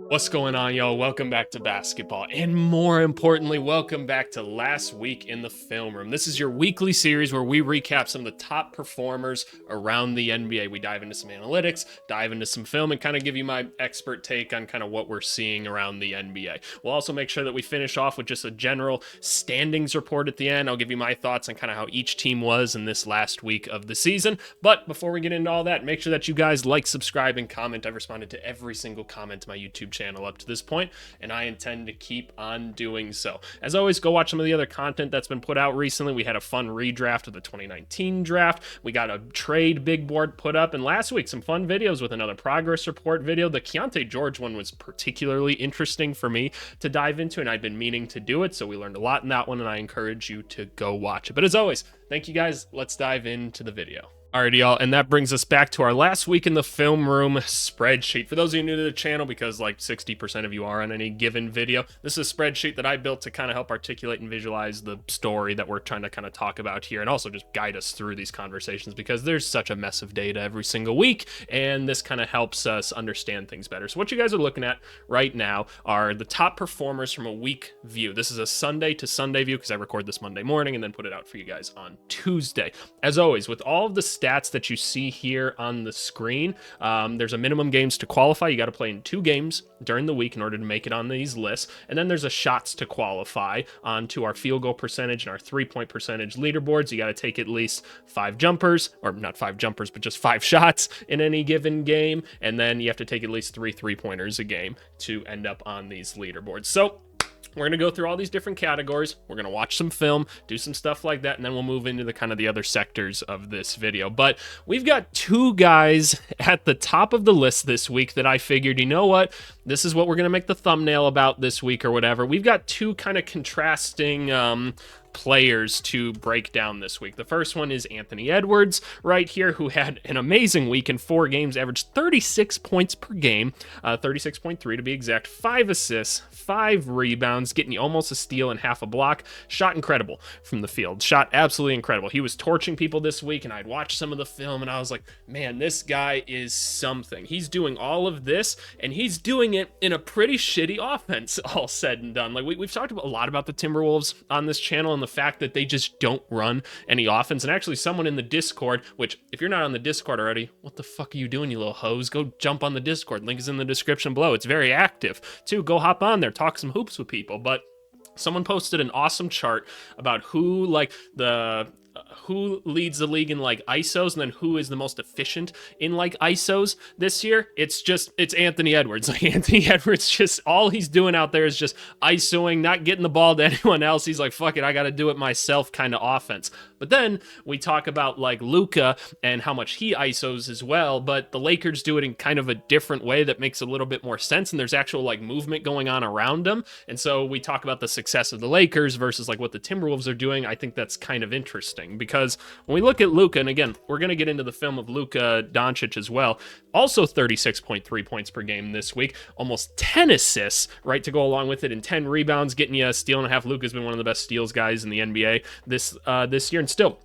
What's going on, y'all? Welcome back to basketball. And more importantly, welcome back to Last Week in the Film Room. This is your weekly series where we recap some of the top performers around the NBA. We dive into some analytics, dive into some film, and kind of give you my expert take on kind of what we're seeing around the NBA. We'll also make sure that we finish off with just a general standings report at the end. I'll give you my thoughts on kind of how each team was in this last week of the season. But before we get into all that, make sure that you guys like, subscribe, and comment. I've responded to every single comment to my YouTube channel up to this point, and I intend to keep on doing so. As always, go watch some of the other content that's been put out recently. We had a fun redraft of the 2019 draft. We got a trade big board put up, and last week some fun videos with another progress report video. The Keontae George one was particularly interesting for me to dive into, and I've been meaning to do it, so we learned a lot in that one, and I encourage you to go watch it. But as always, thank you guys. Let's dive into the video. Alrighty, y'all, and that brings us back to our last week in the film room spreadsheet. For those of you new to the channel, because like 60% of you are on any given video, this is a spreadsheet that I built to kind of help articulate and visualize the story that we're trying to kind of talk about here, and also just guide us through these conversations, because there's such a mess of data every single week, and this kind of helps us understand things better. So what you guys are looking at right now are the top performers from a week view. This is a Sunday to Sunday view, because I record this Monday morning and then put it out for you guys on Tuesday. As always, with all of the stats that you see here on the screen, there's a minimum games to qualify. You got to play in 2 games during the week in order to make it on these lists, and then there's a shots to qualify onto our field goal percentage and our 3-point percentage leaderboards. You got to take at least 5 jumpers, or not 5 jumpers, but just 5 shots in any given game, and then you have to take at least 3 3-pointers a game to end up on these leaderboards. So we're going to go through all these different categories. We're going to watch some film, do some stuff like that, and then we'll move into the kind of the other sectors of this video. But we've got 2 guys at the top of the list this week that I figured, you know what, this is what we're going to make the thumbnail about this week or whatever. We've got 2 kind of contrasting players to break down this week. The first one is Anthony Edwards right here, who had an amazing week in 4 games, averaged 36 points per game, 36.3 to be exact, 5 assists, 5 rebounds, getting you almost a steal and half a block. Shot incredible from the field. Shot absolutely incredible. He was torching people this week, and I'd watched some of the film, and I was like, man, this guy is something. He's doing all of this, and he's doing it in a pretty shitty offense, all said and done. Like, we've talked a lot about the Timberwolves on this channel, and the fact that they just don't run any offense. And actually, someone in the Discord, which if you're not on the Discord already, what the fuck are you doing, you little hoes? Go jump on the Discord. Link is in the description below. It's very active too. Go hop on there, talk some hoops with people. But someone posted an awesome chart about who who leads the league in like ISOs, and then who is the most efficient in like ISOs this year. It's Anthony Edwards. Like, Anthony Edwards, just all he's doing out there is just ISOing, not getting the ball to anyone else. He's like, fuck it, I got to do it myself kind of offense. But then we talk about like Luka and how much he ISOs as well, but the Lakers do it in kind of a different way that makes a little bit more sense, and there's actual like movement going on around them. And so we talk about the success of the Lakers versus like what the Timberwolves are doing. I think that's kind of interesting, because when we look at Luka, and again, we're going to get into the film of Luka Doncic as well, also 36.3 points per game this week, almost 10 assists, right, to go along with it, and 10 rebounds, getting you a steal and a half. Luka's been one of the best steals guys in the NBA this year, and still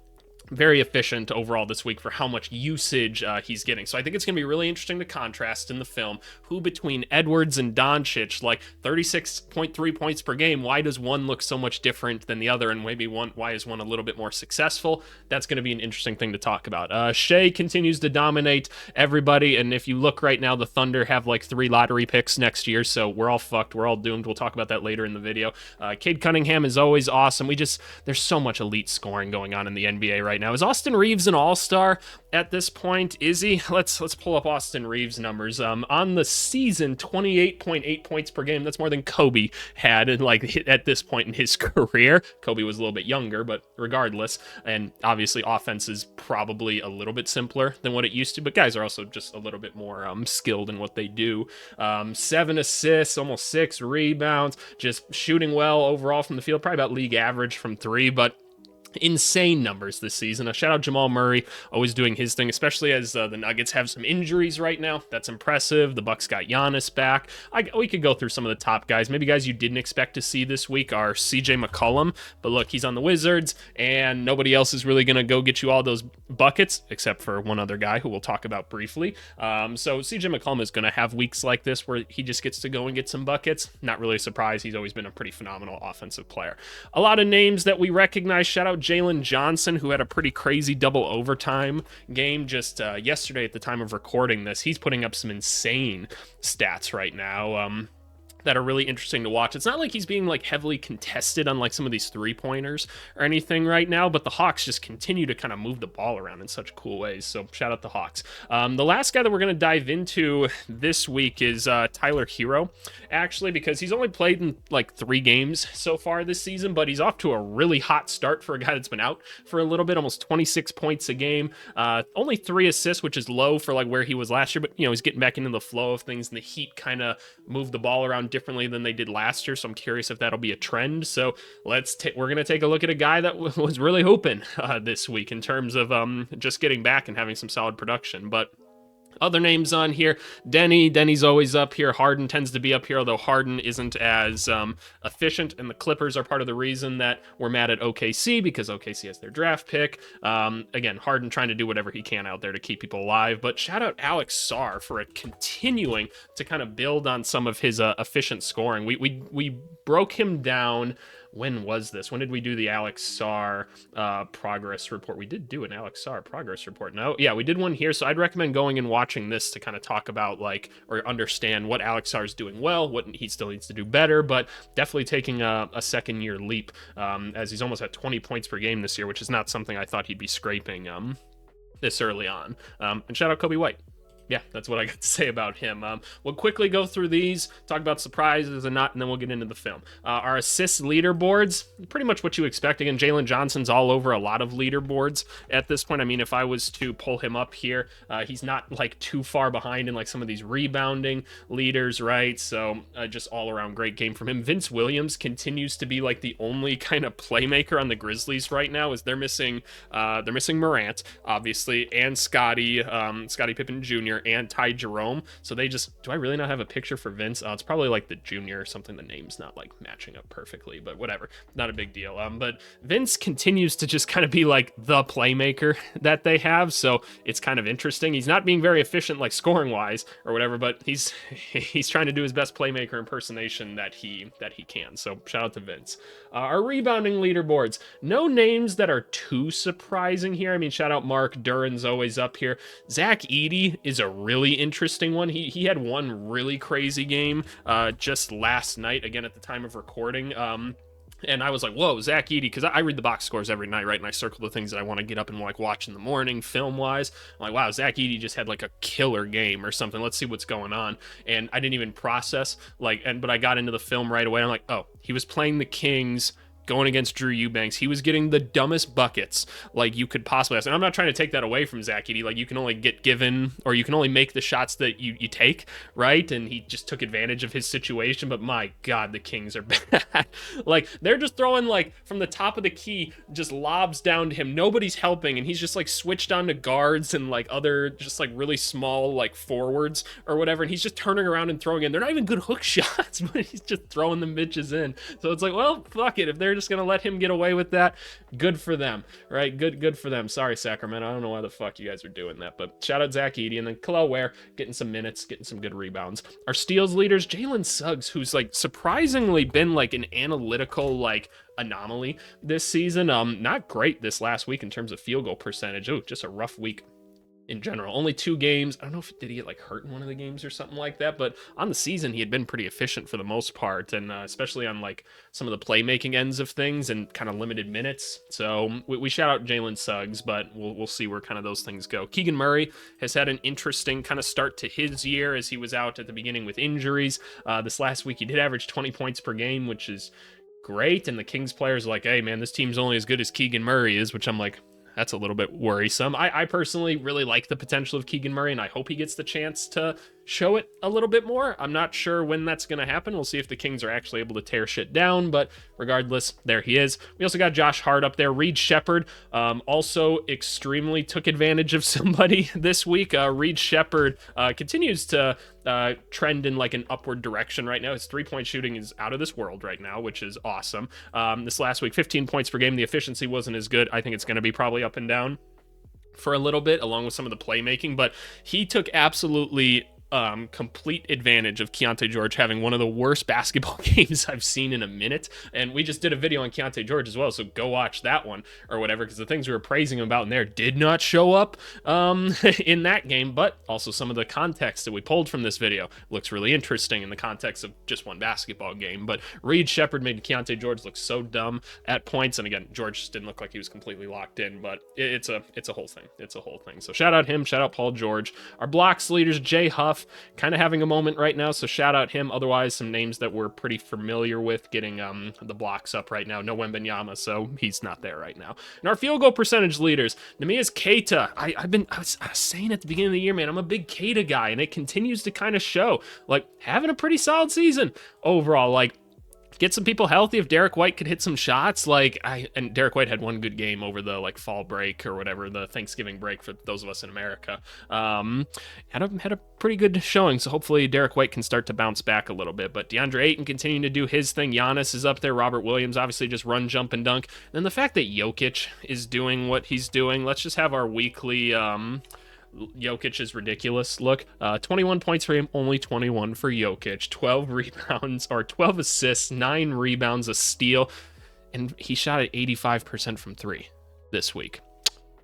very efficient overall this week for how much usage he's getting. So I think it's going to be really interesting to contrast in the film who between Edwards and Doncic, like 36.3 points per game, why does one look so much different than the other, and maybe why is one a little bit more successful? That's going to be an interesting thing to talk about. Shea continues to dominate everybody, and if you look right now, the Thunder have like 3 lottery picks next year, so we're all fucked. We're all doomed. We'll talk about that later in the video. Cade Cunningham is always awesome. There's so much elite scoring going on in the NBA right now. Is Austin Reeves an all-star at this point? Is he? Let's pull up Austin Reeves' numbers. On the season, 28.8 points per game. That's more than Kobe had at this point in his career. Kobe was a little bit younger, but regardless. And obviously, offense is probably a little bit simpler than what it used to, but guys are also just a little bit more skilled in what they do. 7 assists, almost 6 rebounds, just shooting well overall from the field, probably about league average from 3, but insane numbers this season. A shout out Jamal Murray, always doing his thing, especially as the Nuggets have some injuries right now. That's impressive. The Bucks got Giannis back. We could go through some of the top guys. Maybe guys you didn't expect to see this week are CJ McCollum, but look, he's on the Wizards, and nobody else is really going to go get you all those buckets, except for one other guy who we'll talk about briefly. So CJ McCollum is going to have weeks like this where he just gets to go and get some buckets. Not really a surprise. He's always been a pretty phenomenal offensive player. A lot of names that we recognize. Shout out Jalen Johnson, who had a pretty crazy double overtime game just yesterday at the time of recording this. He's putting up some insane stats right now. That are really interesting to watch. It's not like he's being like heavily contested on like some of these three-pointers or anything right now, but the Hawks just continue to kind of move the ball around in such cool ways. So shout out the Hawks. The last guy that we're going to dive into this week is Tyler Hero, actually, because he's only played in like 3 games so far this season, but he's off to a really hot start for a guy that's been out for a little bit, almost 26 points a game, only 3 assists, which is low for like where he was last year, but he's getting back into the flow of things, and the Heat kind of move the ball around differently than they did last year, so I'm curious if that'll be a trend. So we're gonna take a look at a guy that was really hoping this week in terms of just getting back and having some solid production. But other names on here, Denny's always up here. Harden tends to be up here, although Harden isn't as efficient, and the Clippers are part of the reason that we're mad at OKC, because OKC has their draft pick. Again, Harden trying to do whatever he can out there to keep people alive, but shout out Alex Sarr for continuing to kind of build on some of his efficient scoring. We broke him down. When was this? When did we do the Alex Sarr progress report? We did do an Alex Sarr progress report. No, yeah, we did one here. So I'd recommend going and watching this to kind of talk about or understand what Alex Sarr is doing well, what he still needs to do better, but definitely taking a second year leap as he's almost at 20 points per game this year, which is not something I thought he'd be scraping this early on. And shout out Kobe White. Yeah, that's what I got to say about him. We'll quickly go through these, talk about surprises and not, and then we'll get into the film. Our assists leaderboards, pretty much what you expect. Again, Jalen Johnson's all over a lot of leaderboards at this point. I mean, if I was to pull him up here, he's not like too far behind in like some of these rebounding leaders, right? So just all around great game from him. Vince Williams continues to be like the only kind of playmaker on the Grizzlies right now, as they're missing Morant, obviously, and Scottie Pippen Jr. and Ty Jerome. So they just, do I really not have a picture for Vince? It's probably like the junior or something. The name's not like matching up perfectly, but whatever, not a big deal. But Vince continues to just kind of be like the playmaker that they have. So it's kind of interesting. He's not being very efficient, like scoring wise or whatever, but he's trying to do his best playmaker impersonation that he can. So shout out to Vince. Our rebounding leaderboards, no names that are too surprising here. I mean, shout out Mark Duran's always up here. Zach Edey is a really interesting one. He had one really crazy game just last night, again at the time of recording. And I was like, whoa, Zach Edey, because I read the box scores every night, right? And I circle the things that I want to get up and like watch in the morning, film-wise. I'm like, wow, Zach Edey just had like a killer game or something. Let's see what's going on. And I didn't even process, but I got into the film right away. I'm like, oh, he was playing the Kings, going against Drew Eubanks. He was getting the dumbest buckets like you could possibly ask. And I'm not trying to take that away from Zach Edey. Like, you can only get given, or you can only make the shots that you take, right? And he just took advantage of his situation. But my God, the Kings are bad. Like, they're just throwing like from the top of the key, just lobs down to him. Nobody's helping. And he's just like switched on to guards and like other just like really small like forwards or whatever. And he's just turning around and throwing in. They're not even good hook shots, but he's just throwing the bitches in. So it's like, well, fuck it. If they're just gonna let him get away with that, good for them, right? Good for them. Sorry, Sacramento, I don't know why the fuck you guys are doing that, but shout out Zach Edey. And then Kel'el Ware getting some minutes, getting some good rebounds. Our steals leaders, Jalen Suggs, who's like surprisingly been like an analytical like anomaly this season. Not great this last week in terms of field goal percentage. Oh, just a rough week in general. Only 2 games. I don't know did he get like hurt in one of the games or something like that, but on the season he had been pretty efficient for the most part, and especially on like some of the playmaking ends of things and kind of limited minutes. So we shout out Jalen Suggs, but we'll see where kind of those things go. Keegan Murray has had an interesting kind of start to his year, as he was out at the beginning with injuries. This last week he did average 20 points per game, which is great, and the Kings players are like, hey man, this team's only as good as Keegan Murray is, which I'm like, that's a little bit worrisome. I personally really like the potential of Keegan Murray, and I hope he gets the chance to show it a little bit more. I'm not sure when that's going to happen. We'll see if the Kings are actually able to tear shit down, but regardless, there he is. We also got Josh Hart up there. Reed Shepherd also extremely took advantage of somebody this week. Reed Shepherd continues to trend in like an upward direction right now. His three-point shooting is out of this world right now, which is awesome. This last week, 15 points per game. The efficiency wasn't as good. I think it's going to be probably up and down for a little bit, along with some of the playmaking, but he took absolutely complete advantage of Keontae George having one of the worst basketball games I've seen in a minute. And we just did a video on Keontae George as well, so go watch that one or whatever, because the things we were praising him about in there did not show up in that game. But also some of the context that we pulled from this video looks really interesting in the context of just one basketball game. But Reed Shepherd made Keontae George look so dumb at points, and again, George just didn't look like he was completely locked in. But it's a whole thing. It's a whole thing. So shout out him. Shout out Paul George. Our blocks leaders, Jay Huff, kind of having a moment right now, so shout out him. Otherwise, some names that we're pretty familiar with getting the blocks up right now. No Wembanyama, so he's not there right now. And our field goal percentage leaders, Neemias Queta. I was saying at the beginning of the year, man, I'm a big Queta guy, and it continues to kind of show. Like, having a pretty solid season overall. Like, get some people healthy. If Derek White could hit some shots, and Derek White had one good game over the fall break or whatever, the Thanksgiving break for those of us in America. Had a pretty good showing, so hopefully Derek White can start to bounce back a little bit. But DeAndre Ayton continuing to do his thing. Giannis is up there. Robert Williams obviously just run, jump, and dunk. And then the fact that Jokic is doing what he's doing. Let's just have our weekly Jokic is ridiculous. Look, 21 points for him, only 21 for Jokic. 12 rebounds, or 12 assists, 9 rebounds, a steal, and he shot at 85% from 3 this week.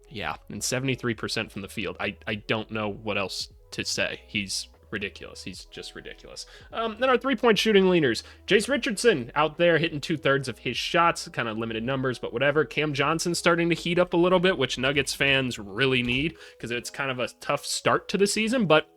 Yeah, and 73% from the field. I don't know what else to say. He's ridiculous. He's just ridiculous. Then our three-point shooting leaders. Jace Richardson out there hitting 2/3 of his shots, kind of limited numbers, but whatever. Cam Johnson starting to heat up a little bit, which Nuggets fans really need, because it's kind of a tough start to the season, but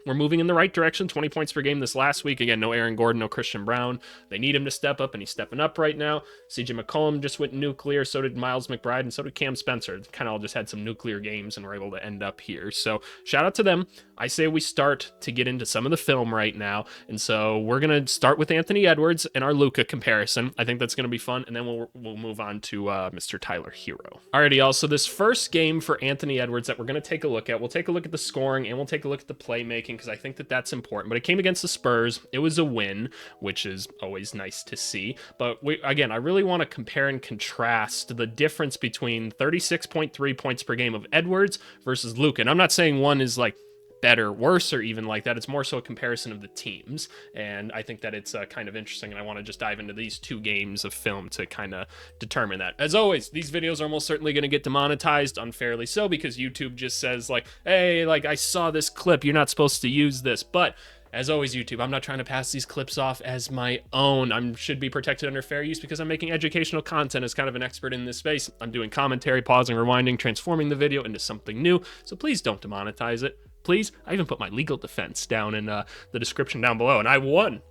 we're moving in the right direction. 20 points per game this last week. Again, no Aaron Gordon, no Christian Brown. They need him to step up, and he's stepping up right now. CJ McCollum just went nuclear. So did Miles McBride, and so did Cam Spencer. Kind of all just had some nuclear games and were able to end up here. So shout out to them. I say we start to get into some of the film right now. And so we're going to start with Anthony Edwards and our Luka comparison. I think that's going to be fun. And then we'll move on to Mr. Tyler Hero. Alrighty, y'all. So this first game for Anthony Edwards that we're going to take a look at, we'll take a look at the scoring and we'll take a look at the playmaking, because I think that that's important. But it came against the Spurs. It was a win, which is always nice to see. But again, I really want to compare and contrast the difference between 36.3 points per game of Edwards versus Luka. And I'm not saying one is like better, worse, or even like that. It's more so a comparison of the teams, and I think that it's kind of interesting, and I want to just dive into these two games of film to kind of determine that. As always, these videos are almost certainly going to get demonetized, unfairly so, because YouTube just says like, hey, like, I saw this clip, you're not supposed to use this. But as always, YouTube, I'm not trying to pass these clips off as my own. I should be protected under fair use because I'm making educational content as kind of an expert in this space. I'm doing commentary, pausing, rewinding, transforming the video into something new, so please don't demonetize it. Please. I even put my legal defense down in the description down below, and I won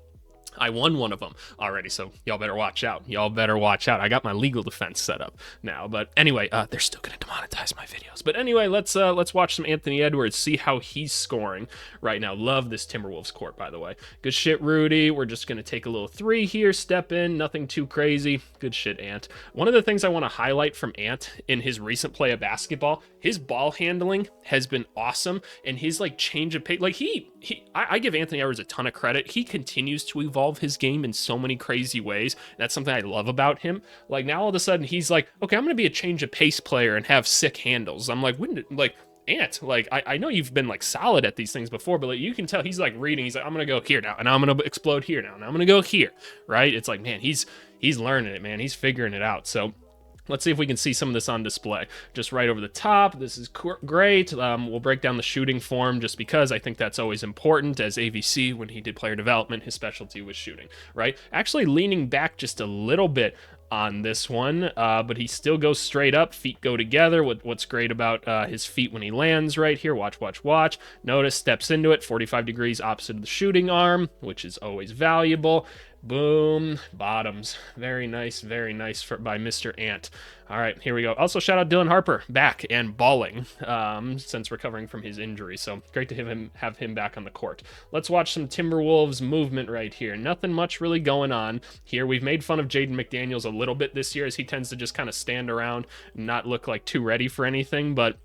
one of them already, so y'all better watch out. I got my legal defense set up now, but anyway, they're still gonna demonetize my videos. But anyway, let's watch some Anthony Edwards, see how he's scoring right now. Love this Timberwolves court, by the way. Good shit, Rudy. We're just gonna take a little three here, step in, nothing too crazy. Good shit, Ant. One of the things I want to highlight from Ant in his recent play of basketball, his ball handling has been awesome, and his like change of pace, like I give Anthony Edwards a ton of credit. He continues to evolve his game in so many crazy ways. That's something I love about him. Like, now all of a sudden he's like, okay, I'm gonna be a change of pace player and have sick handles. I'm like, Ant, like, I know you've been like solid at these things before, but like, you can tell he's like reading. He's like, I'm gonna go here now, and I'm gonna explode here now, and I'm gonna go here, right? It's like, man, he's learning it, man. He's figuring it out. So let's see if we can see some of this on display. Just right over the top. This is great. We'll break down the shooting form just because I think that's always important. As AVC, when he did player development, his specialty was shooting, right? Actually leaning back just a little bit on this one, but he still goes straight up. Feet go together. What's great about his feet when he lands right here, watch. Notice steps into it, 45 degrees opposite of the shooting arm, which is always valuable. Boom, bottoms. Very nice by Mr. Ant. All right, here we go. Also, shout out Dylan Harper back and balling since recovering from his injury. So great to have him back on the court. Let's watch some Timberwolves movement right here. Nothing much really going on here. We've made fun of Jaden McDaniels a little bit this year as he tends to just kind of stand around and not look like too ready for anything, but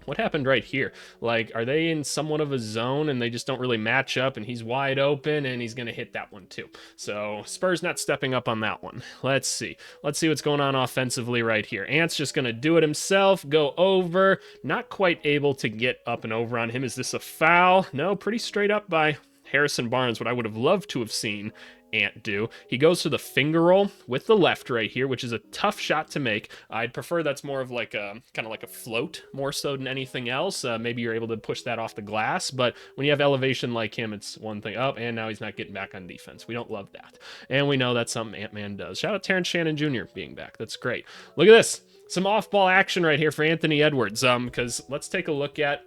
what happened right here? Like, are they in somewhat of a zone and they just don't really match up and he's wide open and he's going to hit that one too. So Spurs not stepping up on that one. Let's see what's going on offensively right here. Ant's just going to do it himself, go over, not quite able to get up and over on him. Is this a foul? No, pretty straight up by Harrison Barnes, what I would have loved to have seen Ant do. He goes to the finger roll with the left right here, which is a tough shot to make. I'd prefer that's more of like a kind of like a float more so than anything else. Maybe you're able to push that off the glass, but when you have elevation like him, it's one thing. Oh, and now he's not getting back on defense. We don't love that. And we know that's something Ant-Man does. Shout out Terrence Shannon Jr. being back. That's great. Look at this. Some off-ball action right here for Anthony Edwards. Because let's take a look at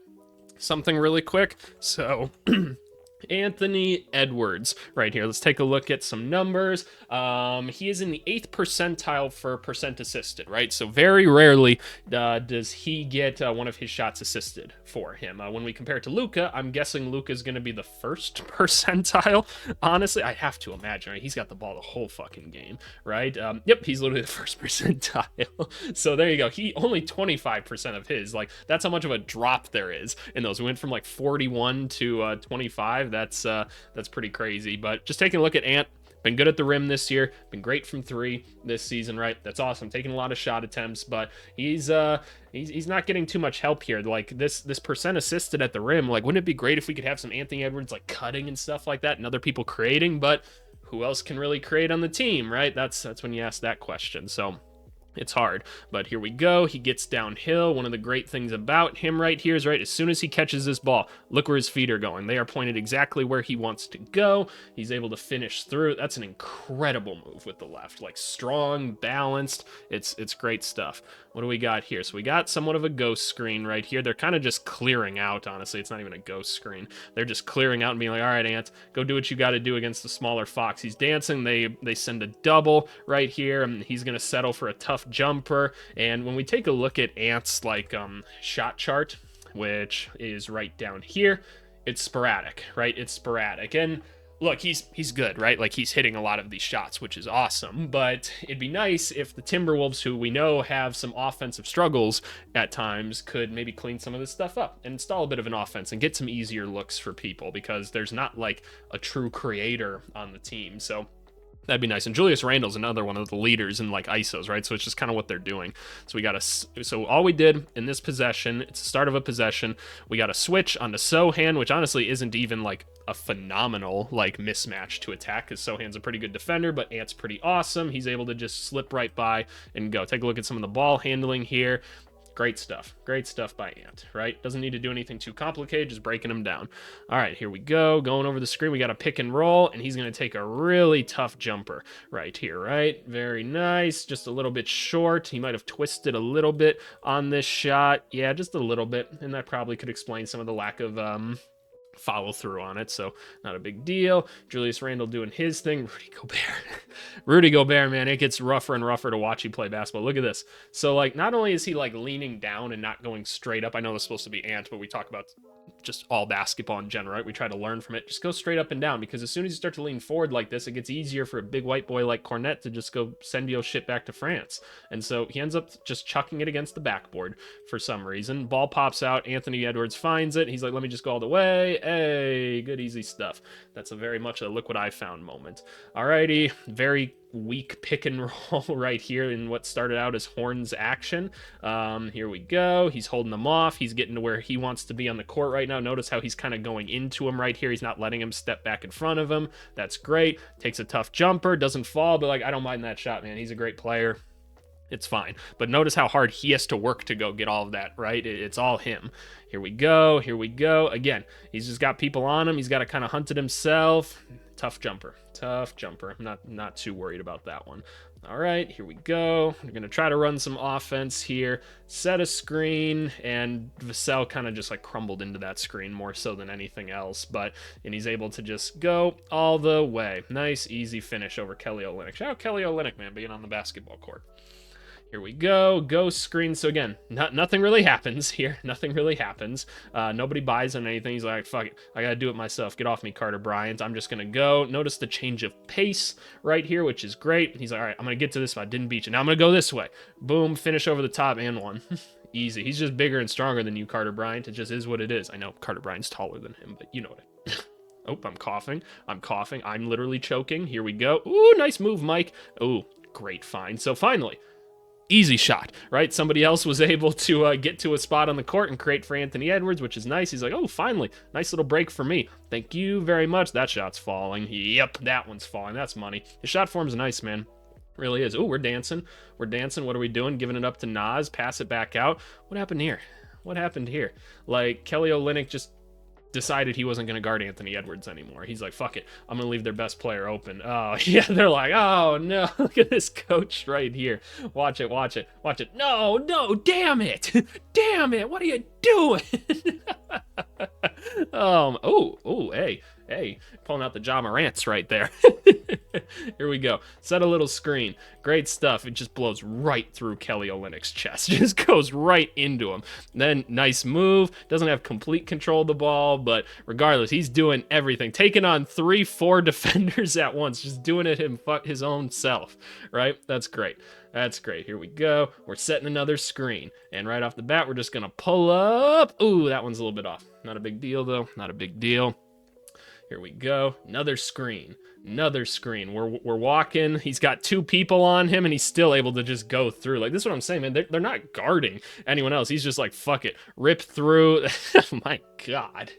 something really quick. So Anthony Edwards right here. Let's take a look at some numbers. He is in the 8th percentile for percent assisted, right? So very rarely does he get one of his shots assisted for him. When we compare it to Luka, I'm guessing Luka is going to be the 1st percentile. Honestly, I have to imagine, right? He's got the ball the whole fucking game, right? Yep, he's literally the 1st percentile. So there you go. He only 25% of his. Like, that's how much of a drop there is in those. We went from like 41 to 25. That's pretty crazy. But just taking a look at Ant, been good at the rim this year, been great from 3 this season, right? That's awesome. Taking a lot of shot attempts, but he's not getting too much help here. Like this percent assisted at the rim, like wouldn't it be great if we could have some Anthony Edwards like cutting and stuff like that and other people creating, but who else can really create on the team, right? That's when you ask that question. So it's hard, but here we go. He gets downhill. One of the great things about him right here is, right, as soon as he catches this ball, look where his feet are going. They are pointed exactly where he wants to go. He's able to finish through. That's an incredible move with the left, like strong, balanced. It's great stuff. What do we got here? So we got somewhat of a ghost screen right here. They're kind of just clearing out, honestly. It's not even a ghost screen. They're just clearing out and being like, all right, Ant, go do what you got to do against the smaller Fox. He's dancing. They send a double right here, and he's going to settle for a tough jumper. And when we take a look at Ant's like shot chart, which is right down here, it's sporadic, right? It's sporadic. And look, he's good, right? Like he's hitting a lot of these shots, which is awesome, but it'd be nice if the Timberwolves, who we know have some offensive struggles at times, could maybe clean some of this stuff up and install a bit of an offense and get some easier looks for people, because there's not like a true creator on the team. So that'd be nice. And Julius Randle's another one of the leaders in like ISOs, right? So it's just kind of what they're doing. So so all we did in this possession, it's the start of a possession, we got a switch onto Sohan, which honestly isn't even like a phenomenal like mismatch to attack, because Sohan's a pretty good defender, but Ant's pretty awesome. He's able to just slip right by and go. Take a look at some of the ball handling here. Great stuff by Ant, right? Doesn't need to do anything too complicated, just breaking him down. All right, here we go. Going over the screen, we got a pick and roll, and he's going to take a really tough jumper right here, right? Very nice, just a little bit short. He might have twisted a little bit on this shot. Yeah, just a little bit, and that probably could explain some of the lack of follow through on it, so not a big deal. Julius Randle doing his thing. Rudy Gobert, man, it gets rougher and rougher to watch you play basketball. Look at this. So like, not only is he like leaning down and not going straight up, I know it's supposed to be Ant, but we talk about just all basketball in general, right? We try to learn from it. Just go straight up and down, because as soon as you start to lean forward like this, it gets easier for a big white boy like Cornette to just go send your shit back to France. And so he ends up just chucking it against the backboard for some reason. Ball pops out. Anthony Edwards finds it. He's like, let me just go all the way. Hey, good, easy stuff. That's a very much a look what I found moment. Alrighty, very weak pick and roll right here in what started out as Horn's action. Here we go. He's holding them off. He's getting to where he wants to be on the court right now. Notice how he's kind of going into him right here. He's not letting him step back in front of him. That's great. Takes a tough jumper, doesn't fall, but like, I don't mind that shot, man. He's a great player. It's fine. But notice how hard he has to work to go get all of that, right? It's all him. Here we go. Again, he's just got people on him. He's got to kind of hunt it himself. tough jumper. Tough jumper. I'm not too worried about that one. All right, here we go. We're going to try to run some offense here. Set a screen, and Vassell kind of just like crumbled into that screen more so than anything else. And he's able to just go all the way. Nice, easy finish over Kelly Olynyk. Shout out Kelly Olynyk, man, being on the basketball court. Here we go, ghost screen. So again, nothing really happens here. Nothing really happens. Nobody buys on anything. He's like, fuck it, I gotta do it myself. Get off me, Carter Bryant. I'm just gonna go. Notice the change of pace right here, which is great. He's like, all right, I'm gonna get to this if I didn't beat you. Now I'm gonna go this way. Boom, finish over the top and one. Easy. He's just bigger and stronger than you, Carter Bryant. It just is what it is. I know Carter Bryant's taller than him, but you know what Oh, I'm coughing. I'm literally choking. Here we go. Ooh, nice move, Mike. Ooh, great find. So finally, easy shot, right? Somebody else was able to get to a spot on the court and create for Anthony Edwards, which is nice. He's like, oh, finally, nice little break for me. Thank you very much. That shot's falling. Yep, that one's falling. That's money. His shot form's nice, man. Really is. Oh, we're dancing. We're dancing. What are we doing? Giving it up to Nas. Pass it back out. What happened here? What happened here? Like, Kelly Olynyk just decided he wasn't going to guard Anthony Edwards anymore. He's like, fuck it, I'm going to leave their best player open. Oh, yeah, they're like, oh, no, look at this coach right here. Watch it. No, damn it. Damn it, what are you doing? Hey, pulling out the Ja Morants right there. Here we go. Set a little screen. Great stuff. It just blows right through Kelly Olynyk's chest. Just goes right into him. Then, nice move. Doesn't have complete control of the ball, but regardless, he's doing everything. Taking on 3-4 defenders at once. Just doing it his own self, right? That's great. That's great. Here we go. We're setting another screen. And right off the bat, we're just going to pull up. Ooh, that one's a little bit off. Not a big deal, though. Not a big deal. Here we go. Another screen. We're walking. He's got two people on him, and he's still able to just go through. Like, this is what I'm saying, man. They're not guarding anyone else. He's just like, fuck it. Rip through. Oh, my God.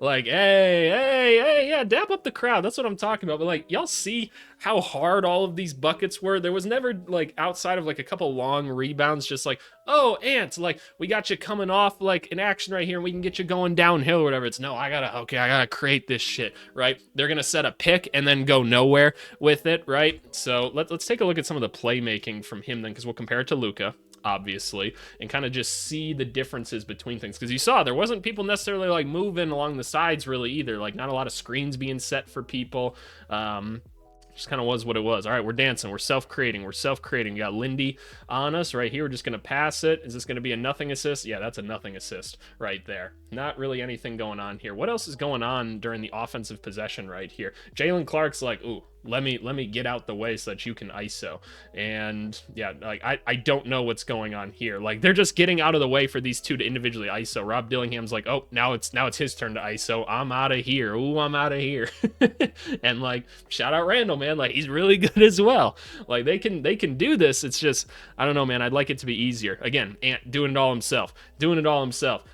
Like, hey, yeah, dap up the crowd. That's what I'm talking about. But, like, y'all see how hard all of these buckets were? There was never, like, outside of, like, a couple long rebounds, just like, oh, Ant, like, we got you coming off, like, an action right here, and we can get you going downhill or whatever. It's, no, I gotta create this shit, right? They're gonna set a pick and then go nowhere with it, right? So let's take a look at some of the playmaking from him then, because we'll compare it to Luka, obviously, and kind of just see the differences between things. Because you saw there wasn't people necessarily, like, moving along the sides really either. Like, not a lot of screens being set for people. Just kind of was what it was. All right, we're dancing. We're self-creating. We got Lindy on us right here. We're just going to pass it. Is this going to be a nothing assist? Yeah, that's a nothing assist right there. Not really anything going on here. What else is going on during the offensive possession right here? Jalen Clark's like, ooh, let me get out the way so that you can ISO. And yeah, like I don't know what's going on here. Like, they're just getting out of the way for these two to individually ISO. Rob Dillingham's like, oh, now it's his turn to ISO. I'm out of here. Ooh, I'm out of here. And like, shout out Randall, man. Like, he's really good as well. Like, they can do this. It's just, I don't know, man. I'd like it to be easier. Again, Ant doing it all himself,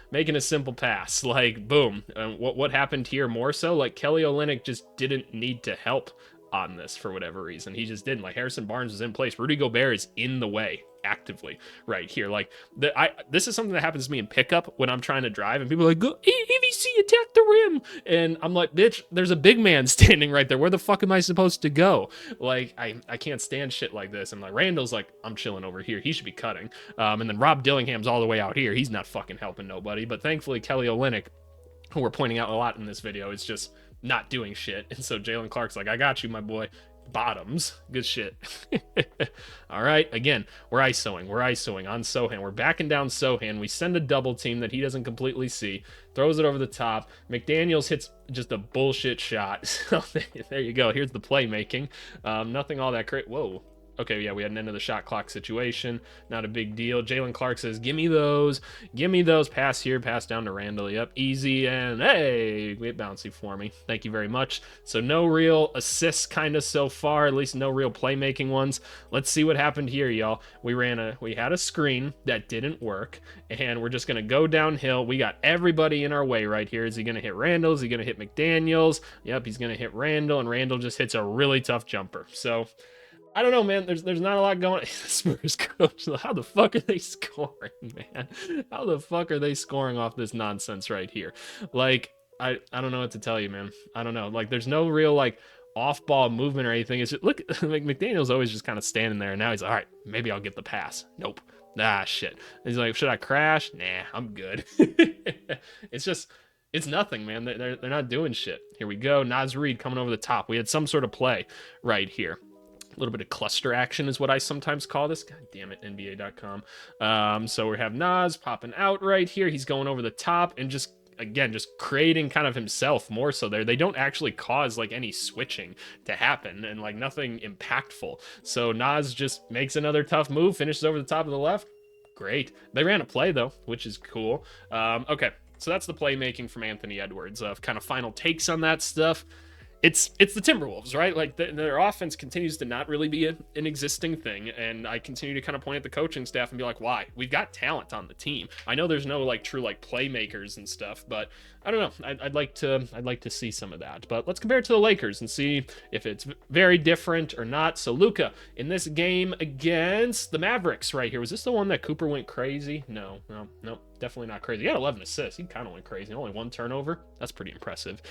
making a simple pass. Like, boom. What happened here more so? Like, Kelly Olynyk just didn't need to help on this for whatever reason. He just didn't. Like, Harrison Barnes was in place. Rudy Gobert is in the way actively right here. Like, this is something that happens to me in pickup when I'm trying to drive, and people are like, go EVC, attack the rim, and I'm like, bitch, there's a big man standing right there. Where the fuck am I supposed to go? Like, I can't stand shit like this. And like, Randall's like, I'm chilling over here. He should be cutting. And then Rob Dillingham's all the way out here. He's not fucking helping nobody. But thankfully, Kelly Olynyk, who we're pointing out a lot in this video, is just not doing shit. And so Jalen Clark's like, I got you, my boy. Bottoms. Good shit. All right. Again, we're ISOing on Sohan. We're backing down Sohan. We send a double team that he doesn't completely see. Throws it over the top. McDaniels hits just a bullshit shot. So there you go. Here's the playmaking. Nothing all that great. Whoa. Okay, yeah, we had an end of the shot clock situation. Not a big deal. Jalen Clark says, give me those. Pass here, pass down to Randall. Yep, easy, and hey, get bouncy for me. Thank you very much. So no real assists kind of so far, at least no real playmaking ones. Let's see what happened here, y'all. We had a screen that didn't work, and we're just going to go downhill. We got everybody in our way right here. Is he going to hit Randall? Is he going to hit McDaniels? Yep, he's going to hit Randall, and Randall just hits a really tough jumper. So I don't know, man. There's not a lot going on. Spurs coach, how the fuck are they scoring, man? How the fuck are they scoring off this nonsense right here? Like, I don't know what to tell you, man. I don't know. Like, there's no real, like, off-ball movement or anything. It's just, look, like McDaniel's always just kind of standing there. And now he's like, all right, maybe I'll get the pass. Nope. Ah, shit. And he's like, should I crash? Nah, I'm good. It's nothing, man. They're not doing shit. Here we go. Naz Reid coming over the top. We had some sort of play right here. A little bit of cluster action is what I sometimes call this. God damn it, NBA.com. So we have Naz popping out right here. He's going over the top and just creating kind of himself more so there. They don't actually cause like any switching to happen and like nothing impactful. So Naz just makes another tough move, finishes over the top of the left. Great. They ran a play though, which is cool. Okay, so that's the playmaking from Anthony Edwards. Kind of final takes on that stuff. It's the Timberwolves, right? Like their offense continues to not really be an existing thing, and I continue to kind of point at the coaching staff and be like, why? We've got talent on the team. I know there's no like true like playmakers and stuff, but I don't know. I'd like to see some of that. But let's compare it to the Lakers and see if it's very different or not. So Luka in this game against the Mavericks right here. Was this the one that Cooper went crazy? No, definitely not crazy. He had 11 assists. He kind of went crazy. Only one turnover. That's pretty impressive.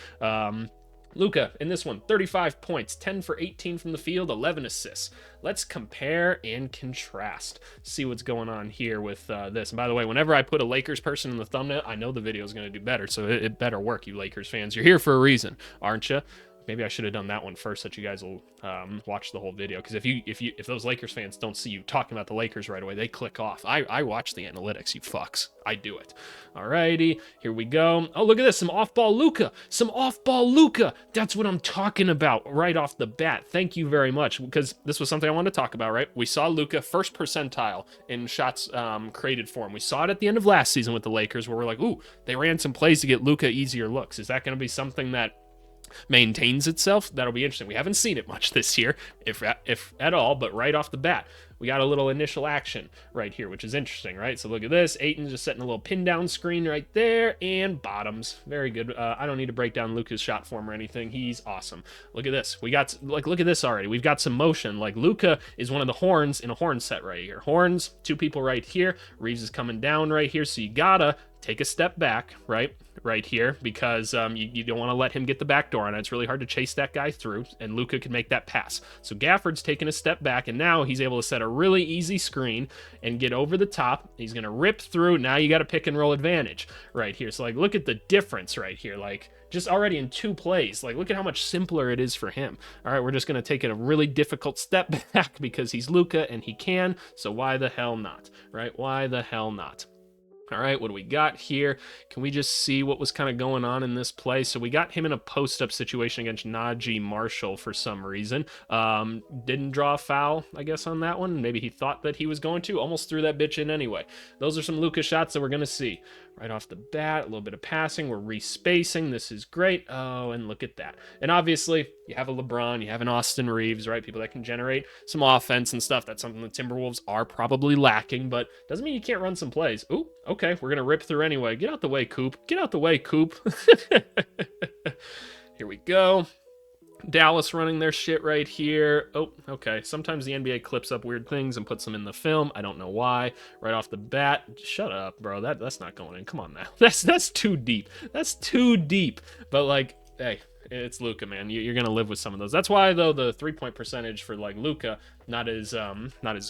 Luka in this one, 35 points, 10 for 18 from the field, 11 assists. Let's compare and contrast. See what's going on here with this. And by the way, whenever I put a Lakers person in the thumbnail, I know the video is going to do better, so it better work, you Lakers fans. You're here for a reason, aren't you? Maybe I should have done that one first, so that you guys will watch the whole video. Because if those Lakers fans don't see you talking about the Lakers right away, they click off. I watch the analytics, you fucks. I do it. Alrighty, here we go. Oh, look at this, some off-ball Luka. Some off-ball Luka. That's what I'm talking about right off the bat. Thank you very much, because this was something I wanted to talk about, right? We saw Luka first percentile in shots created for him. We saw it at the end of last season with the Lakers, where we're like, ooh, they ran some plays to get Luka easier looks. Is that going to be something that maintains itself? That'll be interesting. We haven't seen it much this year, if at all, but right off the bat, we got a little initial action right here, which is interesting, right? So look at this. Ayton's just setting a little pin down screen right there, and bottoms. Very good. I don't need to break down Luka's shot form or anything. He's awesome. Look at this. We got, like, look at this already. We've got some motion. Like, Luka is one of the horns in a horn set right here. Horns, two people right here. Reeves is coming down right here, so you gotta take a step back, right here, because you don't want to let him get the back door on it. It's really hard to chase that guy through, and Luka can make that pass. So Gafford's taking a step back, and now he's able to set a really easy screen and get over the top. He's going to rip through. Now you got a pick and roll advantage right here. So, like, look at the difference right here. Like, just already in 2 plays, like, look at how much simpler it is for him. All right, we're just going to take it a really difficult step back because he's Luka and he can, so why the hell not, right? Why the hell not? All right, what do we got here? Can we just see what was kind of going on in this play? So we got him in a post-up situation against Najee Marshall for some reason. Didn't draw a foul, I guess, on that one. Maybe he thought that he was going to. Almost threw that bitch in anyway. Those are some Luka shots that we're going to see. Right off the bat, a little bit of passing. We're respacing. This is great. Oh, and look at that. And obviously, you have a LeBron, you have an Austin Reeves, right? People that can generate some offense and stuff. That's something the Timberwolves are probably lacking, but doesn't mean you can't run some plays. Ooh, okay, we're going to rip through anyway. Get out the way, Coop. Get out the way, Coop. Here we go. Dallas running their shit right here. Oh, okay. Sometimes the NBA clips up weird things and puts them in the film. I don't know why. Right off the bat. Shut up, bro. That's not going in. Come on now. That's too deep. That's too deep. But, like, hey, it's Luka, man. You're gonna live with some of those. That's why, though, the 3-point percentage for, like, Luka not as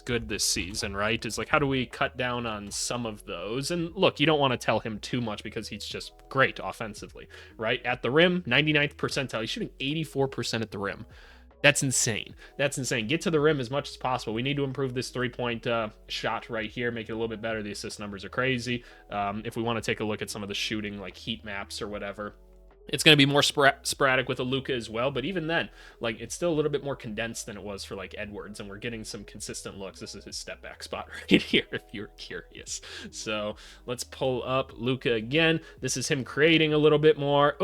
good this season, right? It's like, how do we cut down on some of those? And look, you don't want to tell him too much because he's just great offensively, right? At the rim, 99th percentile. He's shooting 84% at the rim. That's insane. That's insane. Get to the rim as much as possible. We need to improve this 3-point shot right here, make it a little bit better. The assist numbers are crazy. If we want to take a look at some of the shooting, like heat maps or whatever, it's going to be more sporadic with a Luka as well, but even then, like, it's still a little bit more condensed than it was for, like, Edwards, and we're getting some consistent looks. This is his step back spot right here, if you're curious. So let's pull up Luka again. This is him creating a little bit more.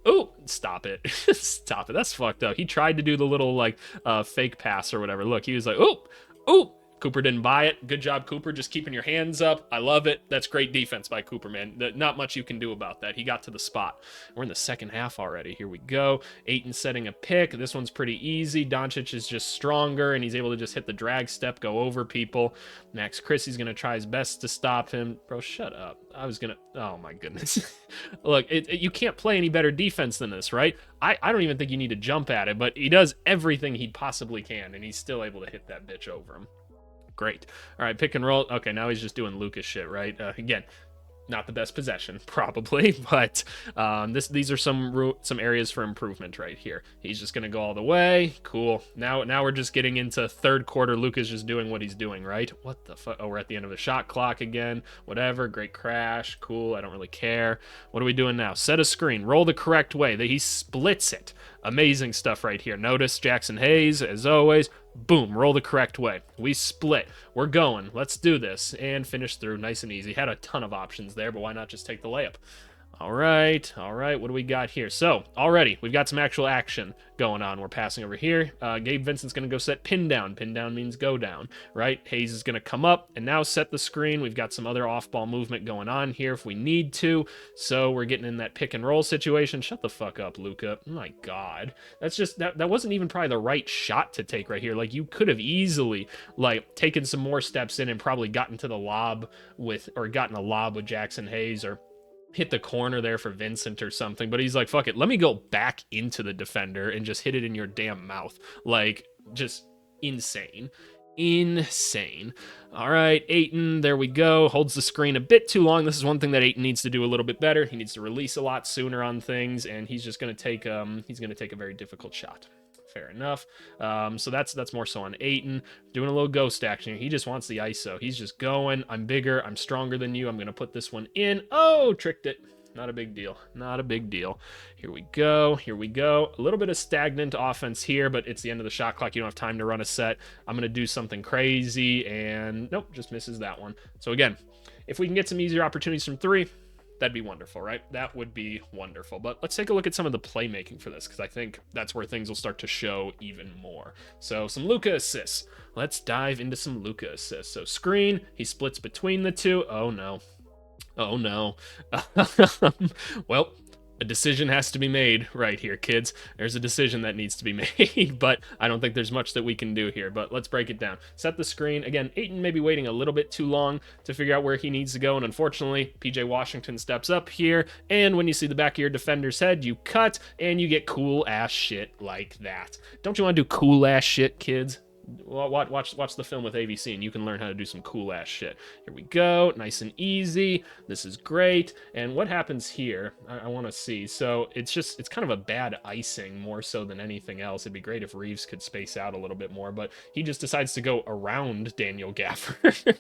Oh, stop it. Stop it. That's fucked up. He tried to do the little, like, fake pass or whatever. Look, he was like, oh, Cooper didn't buy it. Good job, Cooper. Just keeping your hands up. I love it. That's great defense by Cooper, man. Not much you can do about that. He got to the spot. We're in the second half already. Here we go. Ayton setting a pick. This one's pretty easy. Doncic is just stronger, and he's able to just hit the drag step, go over people. Max Christie's going to try his best to stop him. Bro, shut up. I was going to... Oh, my goodness. Look, you can't play any better defense than this, right? I don't even think you need to jump at it, but he does everything he possibly can, and he's still able to hit that bitch over him. Great. All right, pick and roll. Okay, now he's just doing Luka shit, right? Again, not the best possession, probably, but these are some areas for improvement right here. He's just going to go all the way. Cool. Now we're just getting into third quarter. Luka's just doing what he's doing, right? What the fuck? Oh, we're at the end of the shot clock again. Whatever. Great crash. Cool. I don't really care. What are we doing now? Set a screen. Roll the correct way. He splits it. Amazing stuff right here. Notice Jackson Hayes, as always. Boom, roll the correct way. We split. We're going. Let's do this. And finish through nice and easy. Had a ton of options there, but why not just take the layup? All right. What do we got here? So, already, we've got some actual action going on. We're passing over here. Gabe Vincent's going to go set pin down. Pin down means go down, right? Hayes is going to come up and now set the screen. We've got some other off-ball movement going on here if we need to. So, we're getting in that pick and roll situation. Shut the fuck up, Luka. Oh my God. That's just, that wasn't even probably the right shot to take right here. Like, you could have easily, like, taken some more steps in and probably gotten to the lob gotten a lob with Jackson Hayes or hit the corner there for Vincent or something, but he's like, fuck it, let me go back into the defender and just hit it in your damn mouth. Like, just insane. All right, Ayton, there we go. Holds the screen a bit too long. This is one thing that Ayton needs to do a little bit better. He needs to release a lot sooner on things, and he's just going to take a very difficult shot. Fair enough. So that's more so on Ayton. Doing a little ghost action here. He just wants the ISO. He's just going. I'm bigger. I'm stronger than you. I'm going to put this one in. Oh, tricked it. Not a big deal. Here we go. A little bit of stagnant offense here, but it's the end of the shot clock. You don't have time to run a set. I'm going to do something crazy, and nope, just misses that one. So again, if we can get some easier opportunities from three, that'd be wonderful, right? That would be wonderful. But let's take a look at some of the playmaking for this, because I think that's where things will start to show even more. So some Luka assists. Let's dive into some Luka assists. So screen, he splits between the two. Oh no. Well, a decision has to be made right here, kids. There's a decision that needs to be made, but I don't think there's much that we can do here. But let's break it down. Set the screen. Again, Ayton may be waiting a little bit too long to figure out where he needs to go, and unfortunately, PJ Washington steps up here, and when you see the back of your defender's head, you cut, and you get cool-ass shit like that. Don't you want to do cool-ass shit, kids? Watch the film with AVC and you can learn how to do some cool ass shit. Here we go, nice and easy. This is great. And what happens here, I want to see. So it's kind of a bad icing more so than anything else. It'd be great if Reeves could space out a little bit more, but he just decides to go around Daniel Gafford.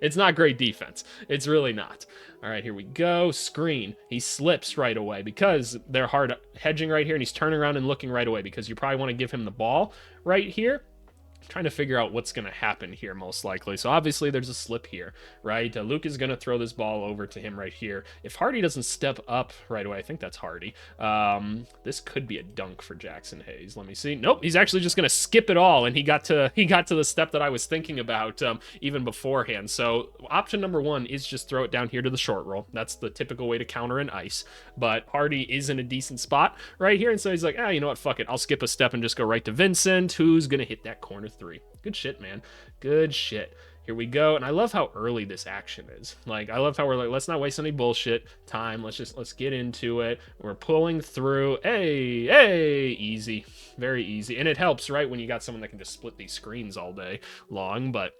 It's not great defense. It's really not. All right, here we go. Screen. He slips right away because they're hard hedging right here, and he's turning around and looking right away because you probably want to give him the ball right here. Trying to figure out what's going to happen here most likely. So obviously there's a slip here, right? Luke is going to throw this ball over to him right here. If Hardy doesn't step up right away, I think that's Hardy. This could be a dunk for Jackson Hayes. Let me see. Nope, he's actually just going to skip it all, and he got to the step that I was thinking about even beforehand. So option number one is just throw it down here to the short roll. That's the typical way to counter an ice. But Hardy is in a decent spot right here, and so he's like, you know what? Fuck it. I'll skip a step and just go right to Vincent, who's going to hit that corner three. Good shit, man. Good shit. Here we go. And I love how early this action is. Like, I love how we're like, let's not waste any bullshit time. Let's get into it. We're pulling through. Hey, easy. Very easy. And it helps, right, when you got someone that can just split these screens all day long. But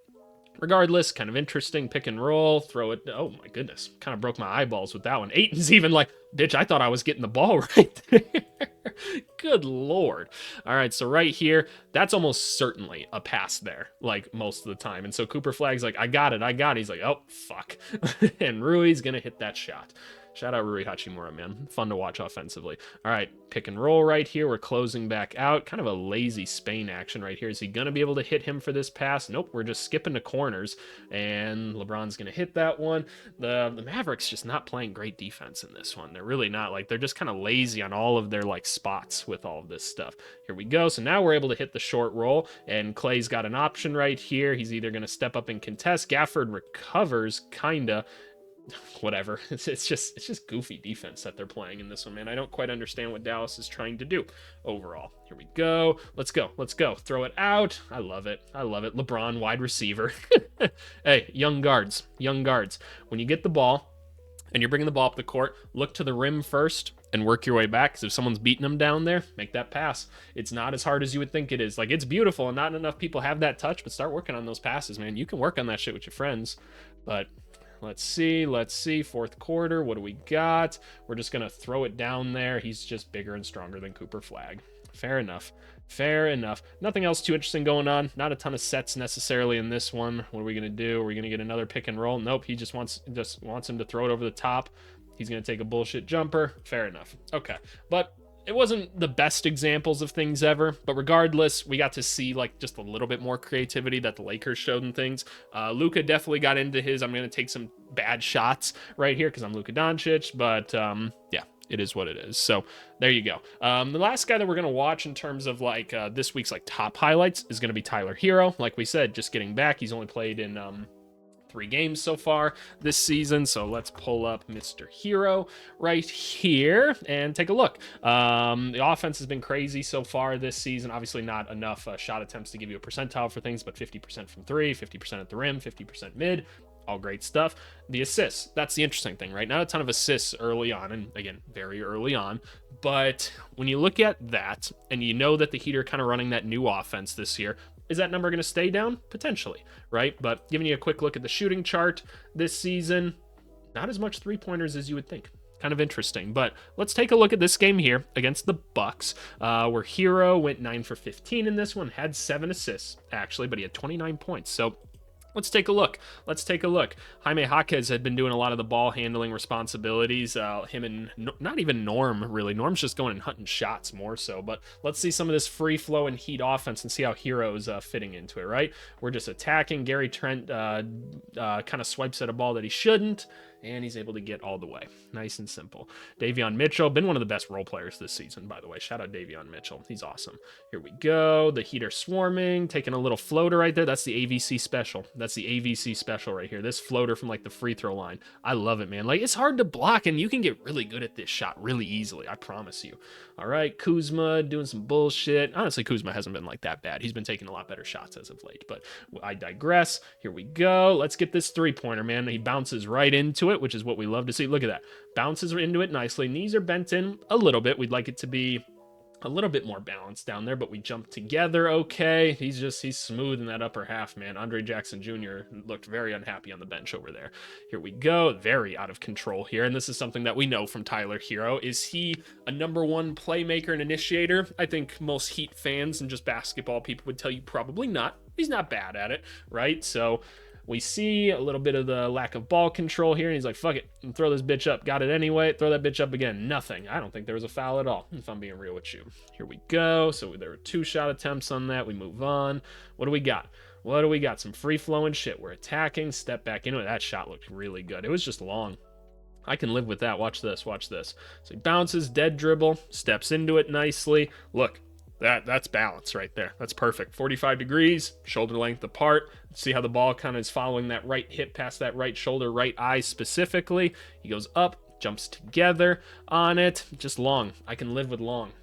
regardless, kind of interesting. Pick and roll. Throw it. Oh, my goodness. Kind of broke my eyeballs with that one. Ayton's even like, bitch, I thought I was getting the ball right there. Good Lord. All right, so right here, that's almost certainly a pass there, like most of the time. And so Cooper Flag's like, I got it. He's like, oh, fuck. And Rui's going to hit that shot. Shout out Rui Hachimura, man. Fun to watch offensively. All right, pick and roll right here. We're closing back out. Kind of a lazy Spain action right here. Is he going to be able to hit him for this pass? Nope, we're just skipping to corners, and LeBron's going to hit that one. The Mavericks just not playing great defense in this one. They're really not. Like, they're just kind of lazy on all of their, like, spots with all of this stuff. Here we go. So now we're able to hit the short roll, and Clay's got an option right here. He's either going to step up and contest. Gafford recovers, kinda. Whatever. It's just goofy defense that they're playing in this one, man. I don't quite understand what Dallas is trying to do overall. Here we go. Let's go. Throw it out. I love it. LeBron, wide receiver. Hey, young guards. When you get the ball and you're bringing the ball up the court, look to the rim first and work your way back, because if someone's beating them down there, make that pass. It's not as hard as you would think it is. Like, it's beautiful, and not enough people have that touch, but start working on those passes, man. You can work on that shit with your friends, but let's see. Fourth quarter, what do we got? We're just going to throw it down there. He's just bigger and stronger than Cooper Flag. Fair enough. Nothing else too interesting going on. Not a ton of sets necessarily in this one. What are we going to do? Are we going to get another pick and roll? Nope, he just wants him to throw it over the top. He's going to take a bullshit jumper. Fair enough. Okay, but it wasn't the best examples of things ever, but regardless, we got to see like just a little bit more creativity that the Lakers showed in things. Luka definitely got into his, I'm going to take some bad shots right here because I'm Luka Doncic, but yeah, it is what it is. So there you go. The last guy that we're going to watch in terms of like this week's like top highlights is going to be Tyler Hero. Like we said, just getting back. He's only played in 3 games so far this season, so let's pull up Mr. Hero right here and take a look. The offense has been crazy so far this season. Obviously not enough shot attempts to give you a percentile for things, but 50% from 3, 50% at the rim, 50% mid, all great stuff. The assists, that's the interesting thing, right? Not a ton of assists early on, and again, very early on, but when you look at that and you know that the Heat are kind of running that new offense this year, is that number going to stay down? Potentially, right? But giving you a quick look at the shooting chart this season, not as much three-pointers as you would think. Kind of interesting. But let's take a look at this game here against the Bucks, where Hero went 9 for 15 in this one, had 7 assists, actually, but he had 29 points. So let's take a look. Jaime Jaquez had been doing a lot of the ball handling responsibilities. Him and not even Norm, really. Norm's just going and hunting shots more so. But let's see some of this free flow and Heat offense and see how Hero's fitting into it, right? We're just attacking. Gary Trent kind of swipes at a ball that he shouldn't, and he's able to get all the way. Nice and simple. Davion Mitchell, been one of the best role players this season, by the way. Shout out Davion Mitchell. He's awesome. Here we go. The Heat are swarming, taking a little floater right there. That's the AVC special. Right here. This floater from like the free throw line. I love it, man. Like, it's hard to block, and you can get really good at this shot really easily. I promise you. All right, Kuzma doing some bullshit. Honestly, Kuzma hasn't been like that bad. He's been taking a lot better shots as of late, but I digress. Here we go. Let's get this three-pointer, man. He bounces right into it, which is what we love to see. Look at that. Bounces into it nicely. Knees are bent in a little bit. We'd like it to be a little bit more balanced down there, but we jump together okay. He's smooth in that upper half, man. Andre Jackson Jr. looked very unhappy on the bench over there. Here we go. Very out of control here, and this is something that we know from Tyler Hero. Is he a number one playmaker and initiator? I think most Heat fans and just basketball people would tell you probably not. He's not bad at it, right? So we see a little bit of the lack of ball control here, and he's like, fuck it, and throw this bitch up. Got it anyway. Throw that bitch up again. Nothing. I don't think there was a foul at all, if I'm being real with you. Here we go. So there were 2 shot attempts on that. We move on. What do we got? Some free-flowing shit. We're attacking. Step back into it. That shot looked really good. It was just long. I can live with that. Watch this. So he bounces, dead dribble, steps into it nicely. Look. That's balance right there. That's perfect. 45 degrees, shoulder length apart. See how the ball kind of is following that right hip past that right shoulder, right eye specifically. He goes up, jumps together on it. Just long. I can live with long.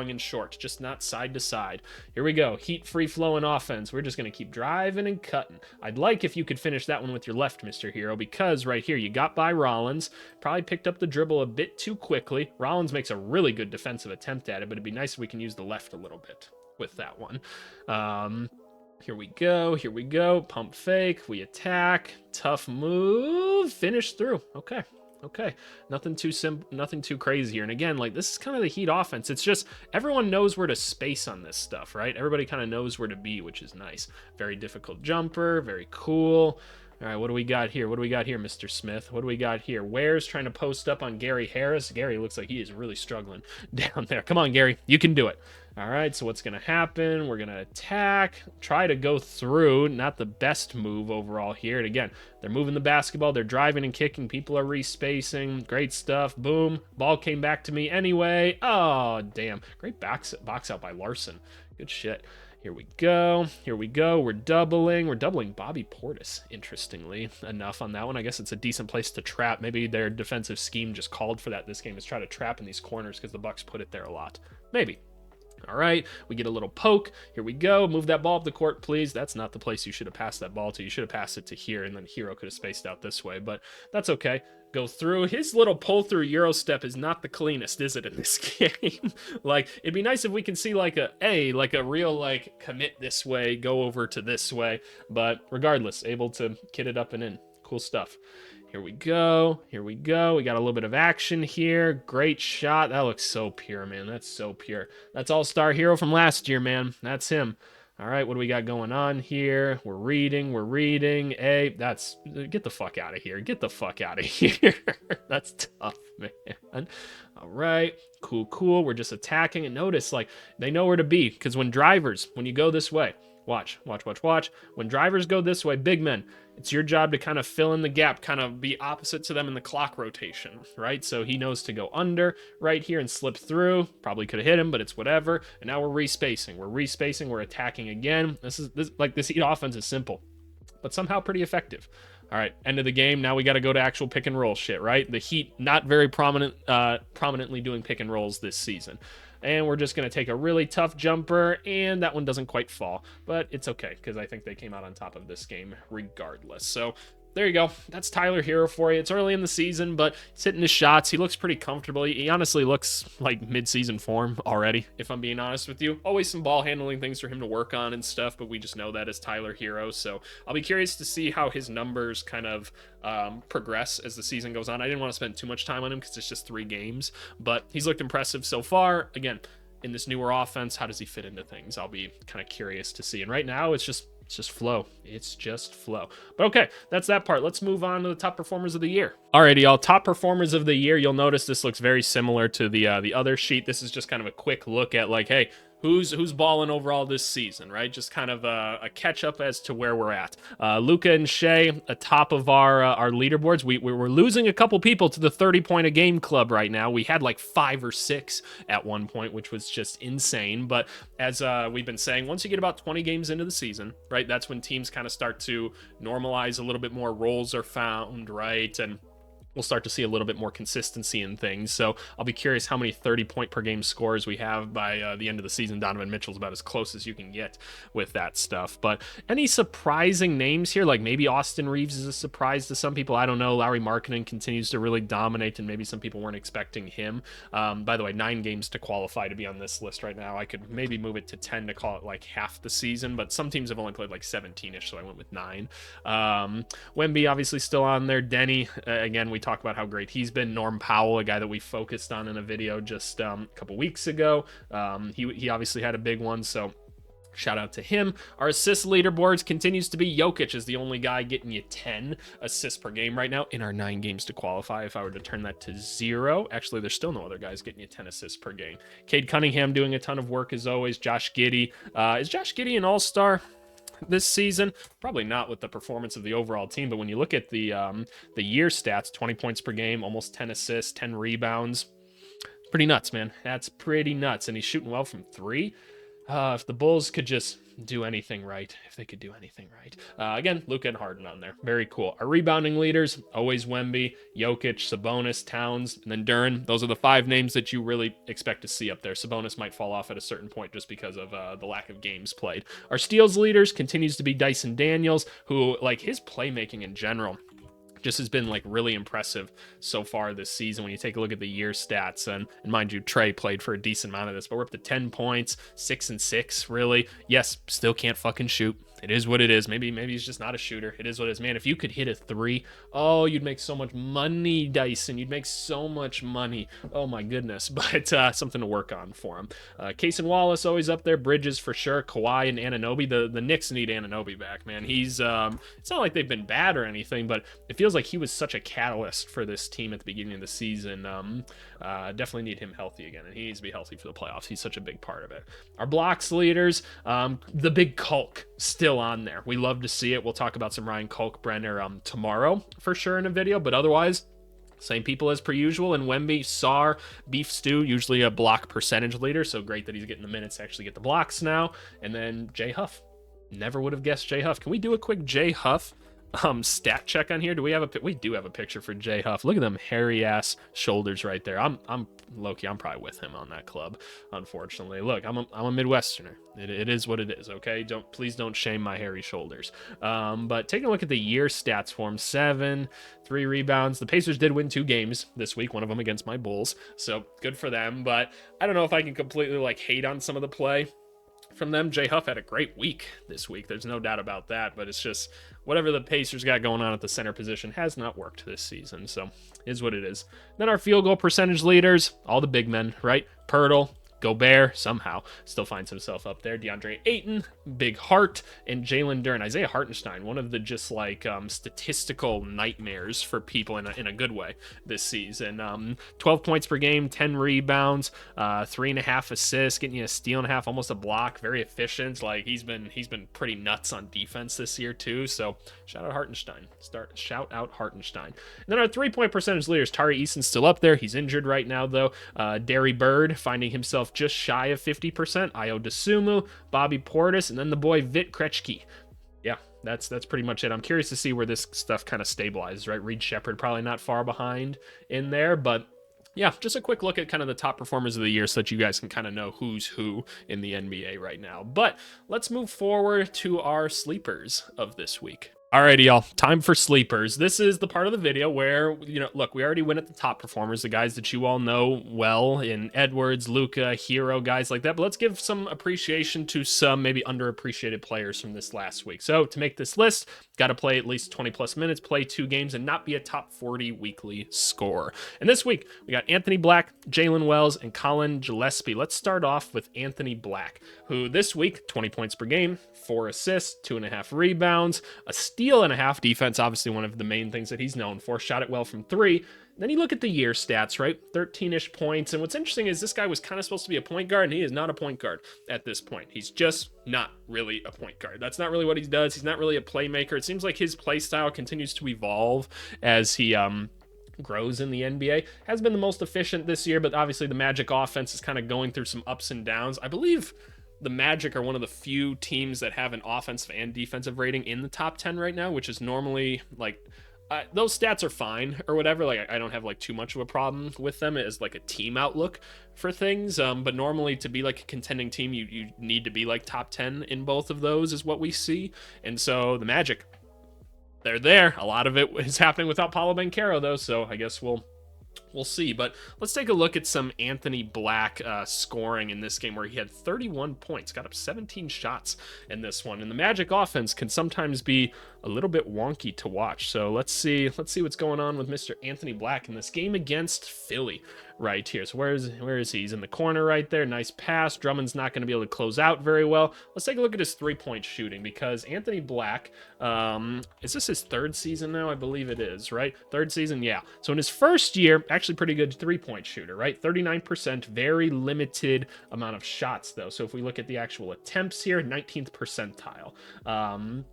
And short, just not side to side. Here we go. Heat free-flowing offense. We're just going to keep driving and cutting. I'd like if you could finish that one with your left, Mr. Hero, because right here you got by Rollins. Probably picked up the dribble a bit too quickly. Rollins makes a really good defensive attempt at it, but it'd be nice if we can use the left a little bit with that one. Here we go. Pump fake. We attack. Tough move. Finish through. Okay, nothing too crazy here. And again, like, this is kind of the Heat offense. It's just everyone knows where to space on this stuff, right? Everybody kind of knows where to be, which is nice. Very difficult jumper, very cool. All right, what do we got here? What do we got here, Mr. Smith? What do we got here? Ware's trying to post up on Gary Harris. Gary looks like he is really struggling down there. Come on, Gary. You can do it. All right, so what's going to happen? We're going to attack, try to go through. Not the best move overall here. And again, they're moving the basketball. They're driving and kicking. People are respacing. Great stuff. Boom. Ball came back to me anyway. Oh, damn. Great box out by Larson. Good shit. Here we go. Here we go. We're doubling. We're doubling Bobby Portis, interestingly enough on that one. I guess it's a decent place to trap. Maybe their defensive scheme just called for that this game, is try to trap in these corners because the Bucks put it there a lot. Maybe. All right, we get a little poke. Here we go. Move that ball up the court, please. That's not the place you should have passed that ball to. You should have passed it to here, and then Hero could have spaced out this way, but that's okay. Go through. His little pull-through Euro step is not the cleanest, is it, in this game? Like, it'd be nice if we can see, like a real, like, commit this way, go over to this way, but regardless, able to kit it up and in. Cool stuff. Here we go. Here we go. We got a little bit of action here. Great shot. That looks so pure, man. That's so pure. That's All-Star Hero from last year, man. That's him. All right, what do we got going on here? We're reading. Hey, get the fuck out of here. Get the fuck out of here. That's tough, man. All right, cool. We're just attacking. And notice, like, they know where to be. Because when you go this way, watch. When drivers go this way, big men, it's your job to kind of fill in the gap, kind of be opposite to them in the clock rotation, right? So he knows to go under right here and slip through. Probably could have hit him, but it's whatever. And now we're respacing. We're attacking again. This Heat offense is simple, but somehow pretty effective. All right, end of the game. Now we got to go to actual pick and roll shit, right? The Heat not very prominently doing pick and rolls this season. And we're just going to take a really tough jumper, and that one doesn't quite fall. But it's okay, because I think they came out on top of this game regardless. So there you go. That's Tyler Hero for you. It's early in the season, but he's hitting his shots. He looks pretty comfortable. He honestly looks like mid-season form already, if I'm being honest with you. Always some ball handling things for him to work on and stuff, but we just know that as Tyler Hero. So I'll be curious to see how his numbers kind of progress as the season goes on. I didn't want to spend too much time on him because it's just 3 games, but he's looked impressive so far. Again, in this newer offense, how does he fit into things? I'll be kind of curious to see. And right now, it's just flow. It's just flow. But okay, that's that part. Let's move on to the top performers of the year. Alrighty, y'all. Top performers of the year. You'll notice this looks very similar to the other sheet. This is just kind of a quick look at, like, hey, who's balling overall this season, right? Just kind of a catch up as to where we're at. Luka and Shea atop of our leaderboards. We're losing a couple people to the 30-point a game club right now. We had like 5 or 6 at one point, which was just insane. But as we've been saying, once you get about 20 games into the season, right, that's when teams kind of start to normalize a little bit more. Roles are found, right? And we'll start to see a little bit more consistency in things. So I'll be curious how many 30-point per game scores we have by the end of the season. Donovan Mitchell's about as close as you can get with that stuff. But any surprising names here? Like maybe Austin Reeves is a surprise to some people. I don't know. Lauri Markkanen continues to really dominate, and maybe some people weren't expecting him. By the way, 9 games to qualify to be on this list right now. I could maybe move it to 10 to call it like half the season, but some teams have only played like 17-ish, so I went with 9. Wemby obviously still on there. Denny, again, we talk about how great he's been. Norm Powell, a guy that we focused on in a video just a couple weeks ago. He obviously had a big one, so shout out to him. Our assist leaderboards continues to be Jokic is the only guy getting you 10 assists per game right now in our 9 games to qualify. If I were to turn that to 0, actually there's still no other guys getting you 10 assists per game. Cade Cunningham doing a ton of work as always. Josh Giddey. Is Josh Giddey an all-star this season? Probably not with the performance of the overall team, but when you look at the year stats, 20 points per game, almost 10 assists, 10 rebounds, it's pretty nuts, man. That's pretty nuts. And he's shooting well from 3. If the Bulls could just do anything right, again, Luka and Harden on there. Very cool. Our rebounding leaders, always Wemby, Jokic, Sabonis, Towns, and then Duren. Those are the 5 names that you really expect to see up there. Sabonis might fall off at a certain point just because of the lack of games played. Our steals leaders continues to be Dyson Daniels, who, like, his playmaking in general just has been like really impressive so far this season when you take a look at the year stats. And mind you, Trey played for a decent amount of this, but we're up to 10 points, 6 and 6, really. Yes, still can't fucking shoot. It is what it is. Maybe he's just not a shooter. It is what it is. Man, if you could hit a three, oh, you'd make so much money, Dyson. You'd make so much money. Oh, my goodness. But something to work on for him. Case and Wallace always up there. Bridges for sure. Kawhi and Anunoby. The Knicks need Anunoby back, man. He's it's not like they've been bad or anything, but it feels like he was such a catalyst for this team at the beginning of the season. Definitely need him healthy again, and he needs to be healthy for the playoffs. He's such a big part of it. Our blocks leaders, the big Culk still on there. We love to see it. We'll talk about some Ryan Kalkbrenner tomorrow for sure in a video, but otherwise, same people as per usual. And Wemby, Sar, Beef Stew, usually a block percentage leader, so great that he's getting the minutes to actually get the blocks now. And then Jay Huff. Never would have guessed Jay Huff. Can we do a quick Jay Huff stat check on here? Do we have we do have a picture for Jay Huff. Look at them hairy ass shoulders right there. I'm low-key, I'm probably with him on that club, unfortunately. Look, I'm a Midwesterner. It is what it is, okay? Please don't shame my hairy shoulders. But taking a look at the year stats for him, 7, 3 rebounds. The Pacers did win 2 games this week, one of them against my Bulls, so good for them. But I don't know if I can completely like hate on some of the play from them. Jay Huff had a great week this week. There's no doubt about that, but it's just whatever the Pacers got going on at the center position has not worked this season, so is what it is. Then our field goal percentage leaders, all the big men, right? Pirtle, Gobert somehow still finds himself up there. DeAndre Ayton, Big Hart, and Jalen Duren. Isaiah Hartenstein, one of the just like statistical nightmares for people in a good way this season. 12 points per game, 10 rebounds, 3.5 assists, getting you a steal and a half, almost a block. Very efficient. Like he's been pretty nuts on defense this year too. So shout out Hartenstein. Shout out Hartenstein. And then our 3-point percentage leaders, Tari Eason's still up there. He's injured right now though. Derry Bird finding himself just shy of 50%. Io DeSumo, Bobby Portis, and then the boy Vit Krejci. Yeah, that's pretty much it. I'm curious to see where this stuff kind of stabilizes, right? Reed Shepherd probably not far behind in there, but yeah, just a quick look at kind of the top performers of the year so that you guys can kind of know who's who in the NBA right now. But let's move forward to our sleepers of this week. Alrighty, y'all, time for sleepers. This is the part of the video where, look, we already went at the top performers, the guys that you all know well in Edwards, Luka, Hero, guys like that. But let's give some appreciation to some maybe underappreciated players from this last week. So to make this list, got to play at least 20 plus minutes, play 2 games, and not be a top 40 weekly scorer. And this week, we got Anthony Black, Jalen Wells, and Colin Gillespie. Let's start off with Anthony Black, who this week, 20 points per game, 4 assists, 2.5 rebounds, a steal and a half. Defense, obviously one of the main things that he's known for. Shot it well from 3. Then you look at the year stats, right? 13-ish points. And what's interesting is this guy was kind of supposed to be a point guard, and he is not a point guard at this point. He's just not really a point guard. That's not really what he does. He's not really a playmaker. It seems like his play style continues to evolve as he grows in the NBA. Has been the most efficient this year, but obviously the Magic offense is kind of going through some ups and downs. I believe the Magic are one of the few teams that have an offensive and defensive rating in the top 10 right now, which is normally like those stats are fine or whatever. Like I don't have like too much of a problem with them as like a team outlook for things. But normally to be like a contending team, you need to be like top 10 in both of those is what we see. And so the Magic, they're there. A lot of it is happening without Paolo Banchero though. So I guess we'll see. But let's take a look at some Anthony Black scoring in this game where he had 31 points, got up 17 shots in this one. And the Magic offense can sometimes be a little bit wonky to watch. So let's see what's going on with Mr. Anthony Black in this game against Philly right here. So where is he? He's in the corner right there. Nice pass. Drummond's not going to be able to close out very well. Let's take a look at his 3-point shooting because Anthony Black, is this his 3rd season now? I believe it is, right? 3rd season, yeah. So in his first year, actually pretty good 3-point shooter, right? 39%, very limited amount of shots though. So if we look at the actual attempts here, 19th percentile.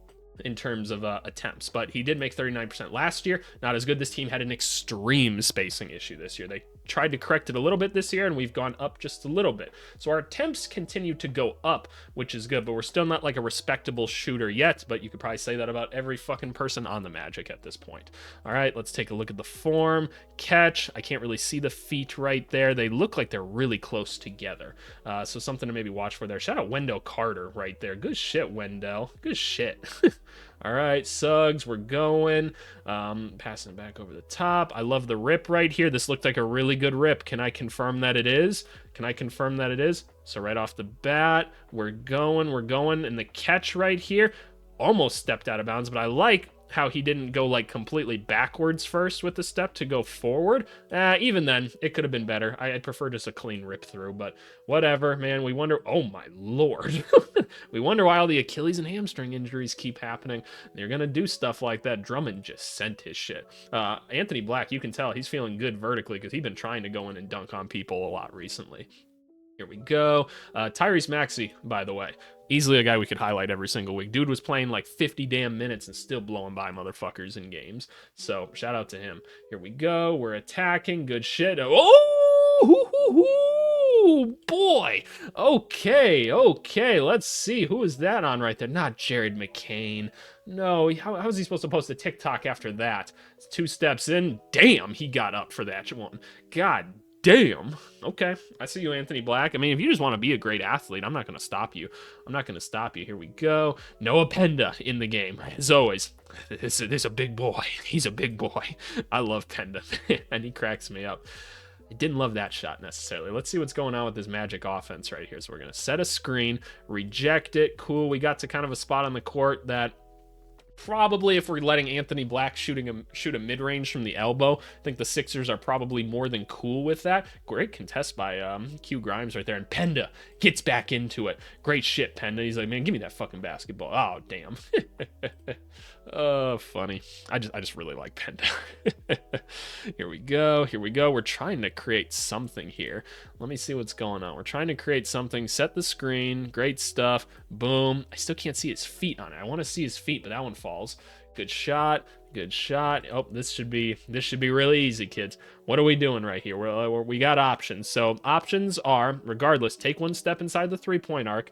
In terms of attempts, but he did make 39% last year. Not as good. This team had an extreme spacing issue this year. They tried to correct it a little bit this year, and we've gone up just a little bit. So our attempts continue to go up, which is good, but we're still not like a respectable shooter yet, but you could probably say that about every fucking person on the Magic at this point. All right, let's take a look at the form. Catch. I can't really see the feet right there. They look like they're really close together. So something to maybe watch for there. Shout out Wendell Carter right there. Good shit, Wendell. Good shit. All right, Suggs, we're going. Passing it back over the top. I love the rip right here. This looked like a really good rip. Can I confirm that it is? So right off the bat, we're going. And the catch right here. almost stepped out of bounds, but I like how he didn't go like completely backwards first with the step to go forward. Even then, it could have been better. I'd prefer just a clean rip through, but whatever, man. We wonder, oh my lord. We wonder why all the Achilles and hamstring injuries keep happening. They're going to do stuff like that. Drummond just sent his shit. Anthony Black, you can tell he's feeling good vertically because he's been trying to go in and dunk on people a lot recently. Here we go. Tyrese Maxey, by the way. Easily a guy we could highlight every single week. Dude was playing like 50 damn minutes and still blowing by motherfuckers in games. So, shout out to him. Here we go. We're attacking. Good shit. Oh, boy. Okay. Let's see. Who is that on right there? Not Jared McCain. No, how is he supposed to post a TikTok after that? It's 2 steps in. Damn, he got up for that one. God damn. Okay. I see you, Anthony Black. I mean, if you just want to be a great athlete, I'm not going to stop you. Here we go. Noah Penda in the game. As always, this is a big boy. He's a big boy. I love Penda, and he cracks me up. I didn't love that shot necessarily. Let's see what's going on with this Magic offense right here. So we're going to set a screen, reject it. Cool. We got to kind of a spot on the court that probably, if we're letting Anthony Black shoot a mid-range from the elbow, I think the Sixers are probably more than cool with that. Great contest by Q Grimes right there. And Penda gets back into it. Great shit, Penda. He's like, man, give me that fucking basketball. Oh, damn. Oh, funny. I just really like Penda. Here we go. We're trying to create something here. Let me see what's going on. We're trying to create something. Set the screen. Great stuff. Boom. I still can't see his feet on it. I want to see his feet, but that one falls. Good shot. Oh, this should be really easy, kids. What are we doing right here? We got options. So options are, regardless, take one step inside the 3-point arc.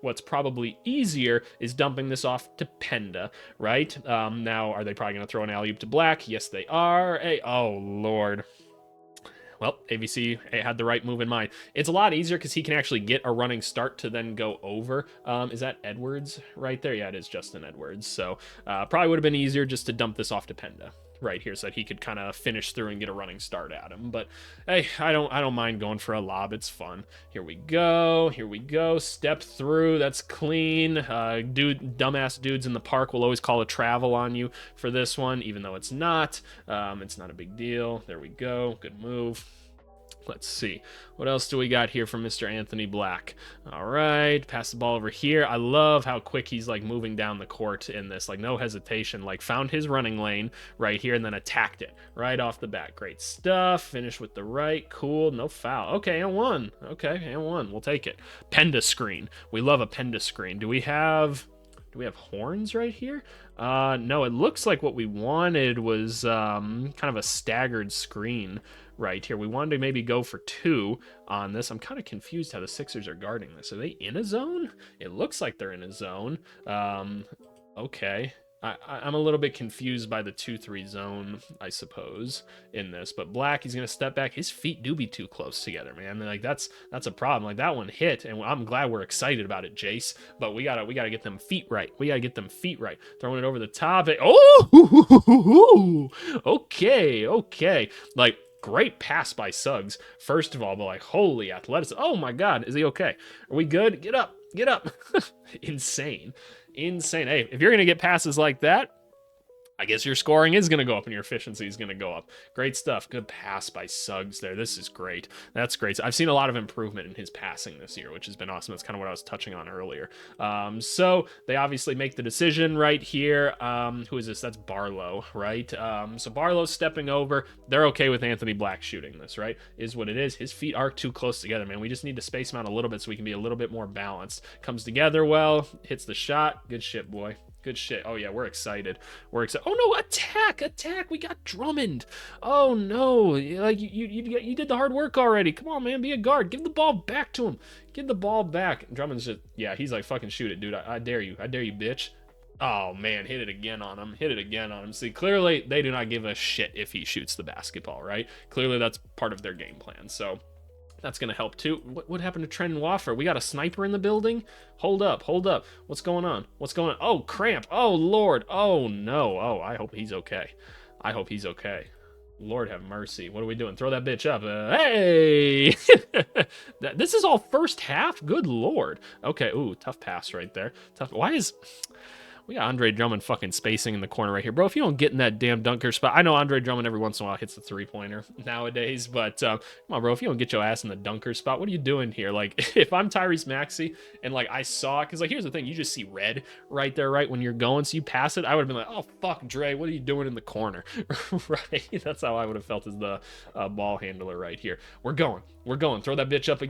What's probably easier is dumping this off to Penda, right? Now, are they probably going to throw an alley-oop to Black? Yes, they are. Hey, oh, Lord. Well, AVC had the right move in mind. It's a lot easier because he can actually get a running start to then go over. Is that Edwards right there? Yeah, it is Justin Edwards. So probably would have been easier just to dump this off to Penda right here so that he could kind of finish through and get a running start at him. But hey, I don't mind going for a lob. It's fun. Here we go. Step through. That's clean. Dumbass dudes in the park will always call a travel on you for this one, even though it's not. It's not a big deal. There we go. Good move. Let's see. What else do we got here from Mr. Anthony Black? All right. Pass the ball over here. I love how quick he's like moving down the court in this. Like no hesitation. Like found his running lane right here and then attacked it right off the bat. Great stuff. Finish with the right. Cool. No foul. Okay, and one. We'll take it. Penda screen. We love a Penda screen. Do we have horns right here? No, it looks like what we wanted was kind of a staggered screen right here. We wanted to maybe go for 2 on this. I'm kind of confused how the Sixers are guarding this. Are they in a zone? It looks like they're in a zone. Okay. I'm a little bit confused by the 2-3 zone, I suppose, in this. But Black, he's going to step back. His feet do be too close together, man. Like that's a problem. Like that one hit, and I'm glad we're excited about it, Jace. But we gotta get them feet right. Throwing it over the top. Oh, okay. Like great pass by Suggs, first of all, but like holy athleticism. Oh my God, is he okay? Are we good? Get up. Insane. Hey, if you're going to get passes like that, I guess your scoring is going to go up and your efficiency is going to go up. Great stuff. Good pass by Suggs there. This is great. That's great. I've seen a lot of improvement in his passing this year, which has been awesome. That's kind of what I was touching on earlier. So they obviously make the decision right here. Who is this? That's Barlow, right? So Barlow's stepping over. They're okay with Anthony Black shooting this, right? Is what it is. His feet are too close together, man. We just need to space him out a little bit so we can be a little bit more balanced. Comes together well. Hits the shot. Good shit, boy. Good shit. Oh, yeah, we're excited. Oh, no, attack. We got Drummond. Oh, no. Like, you did the hard work already. Come on, man, be a guard. Give the ball back to him. Give the ball back. Drummond's just, yeah, he's like, fucking shoot it, dude. I dare you. Bitch. Oh, man, hit it again on him. See, clearly, they do not give a shit if he shoots the basketball, right? Clearly, that's part of their game plan, so that's going to help too. What happened to Trent Waffer? We got a sniper in the building? Hold up. What's going on? Oh, cramp. Oh, Lord. Oh, no. Oh, I hope he's okay. Lord have mercy. What are we doing? Throw that bitch up. Hey! This is all first half? Good Lord. Okay. Ooh, tough pass right there. Why We got Andre Drummond fucking spacing in the corner right here. Bro, if you don't get in that damn dunker spot, I know Andre Drummond every once in a while hits the three-pointer nowadays, but come on, bro, if you don't get your ass in the dunker spot, what are you doing here? Like, if I'm Tyrese Maxey and, like, I saw, because, like, here's the thing, you just see red right there, right, when you're going, so you pass it, I would have been like, oh, fuck, Dre, what are you doing in the corner? Right? That's how I would have felt as the ball handler right here. We're going. Throw that bitch up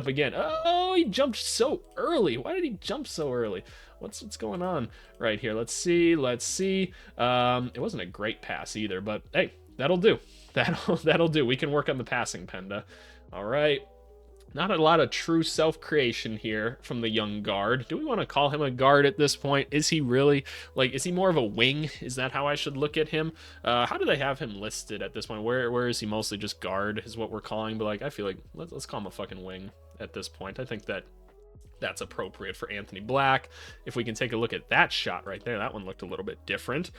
again. Oh, he jumped so early. Why did he jump so early? What's going on right here? Let's see. It wasn't a great pass either, but hey, that'll do. That'll do. We can work on the passing, Penda. All right. Not a lot of true self-creation here from the young guard. Do we want to call him a guard at this point? Is he really, like, is he more of a wing? Is that how I should look at him? How do they have him listed at this point? Where is he mostly just guard is what we're calling? But, like, I feel like let's call him a fucking wing at this point. I think that's appropriate for Anthony Black. If we can take a look at that shot right there, that one looked a little bit different.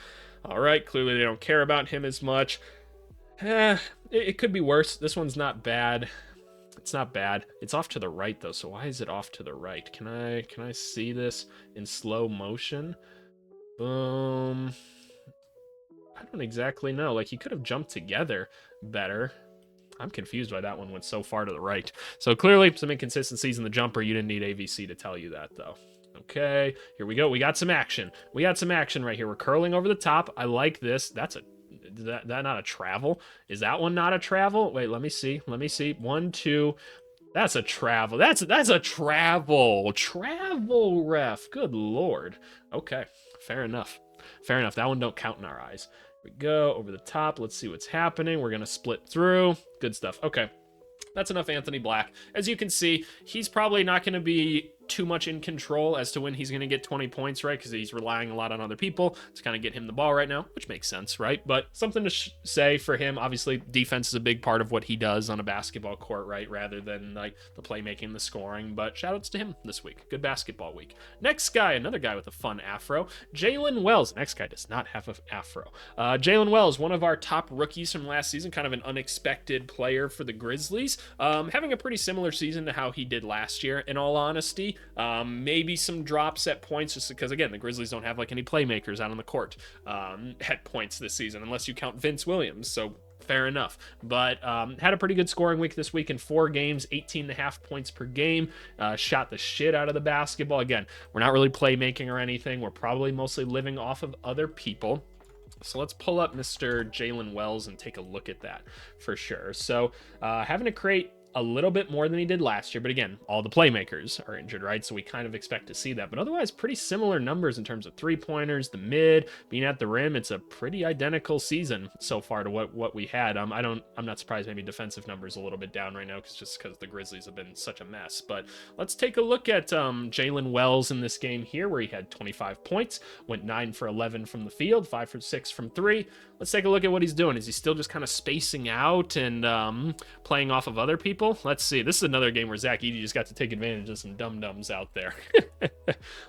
All right, clearly they don't care about him as much. It could be worse. This one's not bad. It's not bad. It's off to the right though, so why is it off to the right? Can I see this in slow motion? Boom. I don't exactly know. Like, he could have jumped together better. I'm confused why that one went so far to the right. So clearly some inconsistencies in the jumper. You didn't need AVC to tell you that though. Okay, here we go. We got some action. Right here. We're curling over the top. I like this. That's that not a travel? Is that one not a travel? Wait, let me see. 1, 2. That's a travel. That's a travel. Travel, ref. Good lord. Okay, fair enough. That one don't count in our eyes. Here we go over the top. Let's see what's happening. We're gonna split through. Good stuff. Okay, that's enough Anthony Black. As you can see, he's probably not going to be too much in control as to when he's going to get 20 points, right? Because he's relying a lot on other people to kind of get him the ball right now, which makes sense, right? But something to say for him, obviously, defense is a big part of what he does on a basketball court, right? Rather than like the playmaking, the scoring. But shout outs to him this week. Good basketball week. Next guy, another guy with a fun afro, Jalen Wells. Next guy does not have an afro. Jalen Wells, one of our top rookies from last season, kind of an unexpected player for the Grizzlies. Having a pretty similar season to how he did last year, in all honesty. Maybe some drops at points, just because, again, the Grizzlies don't have like any playmakers out on the court at points this season, unless you count Vince Williams. So fair enough. But had a pretty good scoring week this week in 4 games, 18.5 points per game. Shot the shit out of the basketball. Again, we're not really playmaking or anything. We're probably mostly living off of other people. So let's pull up Mr. Jalen Wells and take a look at that for sure. So having to create a little bit more than he did last year, but again, all the playmakers are injured, right? So we kind of expect to see that, but otherwise pretty similar numbers in terms of 3-pointers, the mid, being at the rim. It's a pretty identical season so far to what we had. I'm not surprised maybe defensive numbers a little bit down right now because the Grizzlies have been such a mess. But let's take a look at Jalen Wells in this game here, where he had 25 points, went 9 for 11 from the field, 5 for 6 from 3. Let's take a look at what he's doing. Is he still just kind of spacing out and playing off of other people? Let's see. This is another game where Zach Edey just got to take advantage of some dum-dums out there.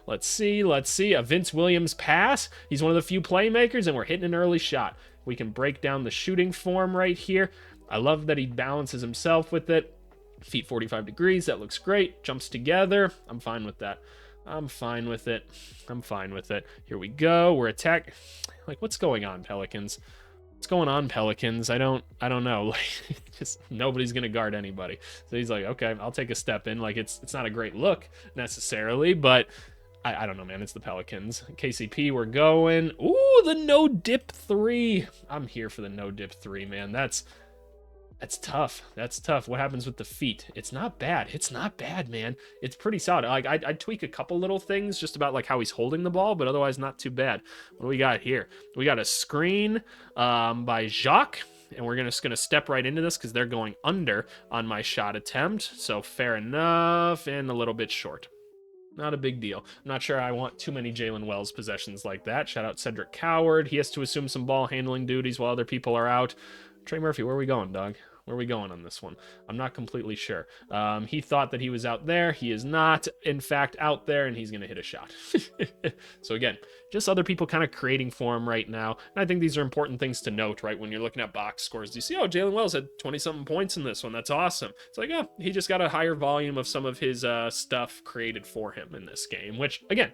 Let's see. A Vince Williams pass. He's one of the few playmakers, and we're hitting an early shot. We can break down the shooting form right here. I love that he balances himself with it. Feet 45 degrees. That looks great. Jumps together. I'm fine with that. I'm fine with it. Here we go. We're attack. Like, what's going on, Pelicans? What's going on, Pelicans? I don't know. Like, just nobody's gonna guard anybody. So he's like, okay, I'll take a step in. Like, it's not a great look necessarily, but I don't know, man. It's the Pelicans. KCP, we're going. Ooh, the no dip 3. I'm here for the no dip 3, man. That's tough. What happens with the feet? It's not bad, man. It's pretty solid. Like, I'd tweak a couple little things just about like how he's holding the ball, but otherwise not too bad. What do we got here? We got a screen by Jacques, and we're just gonna step right into this because they're going under on my shot attempt. So fair enough, and a little bit short. Not a big deal. I'm not sure I want too many Jalen Wells possessions like that. Shout out Cedric Coward. He has to assume some ball handling duties while other people are out. Trey Murphy, where are we going, dog? Where are we going on this one? I'm not completely sure. He thought that he was out there. He is not, in fact, out there, and he's going to hit a shot. So again, just other people kind of creating for him right now. And I think these are important things to note, right? When you're looking at box scores, do you see, oh, Jalen Wells had 20-something points in this one. That's awesome. It's like, oh, he just got a higher volume of some of his stuff created for him in this game, which, again,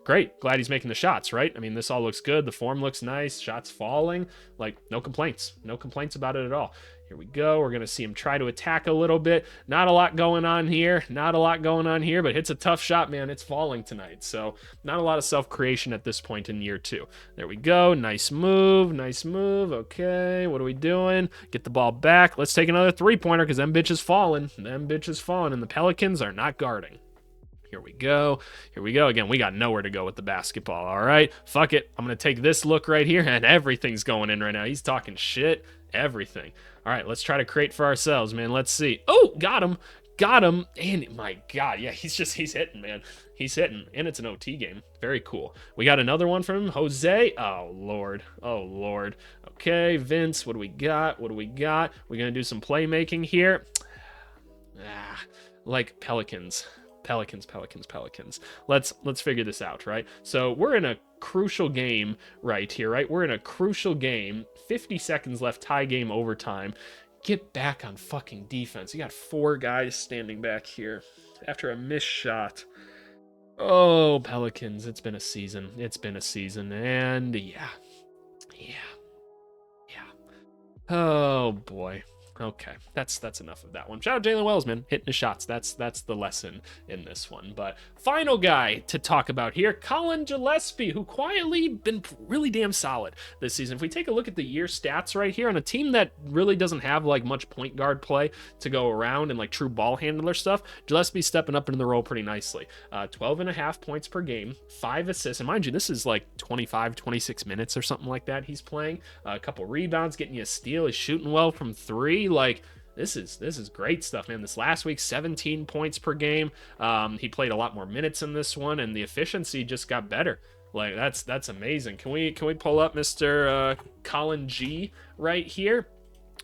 great. Glad he's making the shots, right? I mean, this all looks good. The form looks nice. Shots falling. Like, no complaints. No complaints about it at all. Here we go. We're going to see him try to attack a little bit. Not a lot going on here. Not a lot going on here, but hits a tough shot, man. It's falling tonight. So not a lot of self-creation at this point in year 2. There we go. Nice move. Nice move. Okay. What are we doing? Get the ball back. Let's take another three-pointer because them bitches falling. Them bitches falling, and the Pelicans are not guarding. Here we go. Here we go. Again, we got nowhere to go with the basketball. All right. Fuck it. I'm going to take this look right here, and everything's going in right now. He's talking shit. Everything. All right. Let's try to create for ourselves, man. Let's see. Oh, got him. Got him. And my God. Yeah, he's hitting, man. He's hitting. And it's an OT game. Very cool. We got another one from him. Jose. Oh, Lord. Oh, Lord. Okay. Vince, what do we got? What do we got? We're going to do some playmaking here. Like Pelicans. Pelicans. Let's figure this out, right? So we're in a crucial game right here, right? We're in a crucial game. 50 seconds left, tie game, overtime. Get back on fucking defense. You got 4 guys standing back here after a missed shot. Oh, Pelicans, it's been a season. And yeah. Oh boy. Okay, that's enough of that one. Shout out Jalen Wells, man, hitting the shots. That's the lesson in this one. But final guy to talk about here, Colin Gillespie, who quietly been really damn solid this season. If we take a look at the year stats right here on a team that really doesn't have like much point guard play to go around and like true ball handler stuff, Gillespie's stepping up into the role pretty nicely. 12.5 points per game, 5 assists, and mind you, this is like 25, 26 minutes or something like that he's playing. A couple rebounds, getting you a steal. He's shooting well from 3. Like, this is great stuff, man. This last week, 17 points per game. He played a lot more minutes in this one, and the efficiency just got better. Like, that's amazing. Can we pull up Mr. Colin G right here?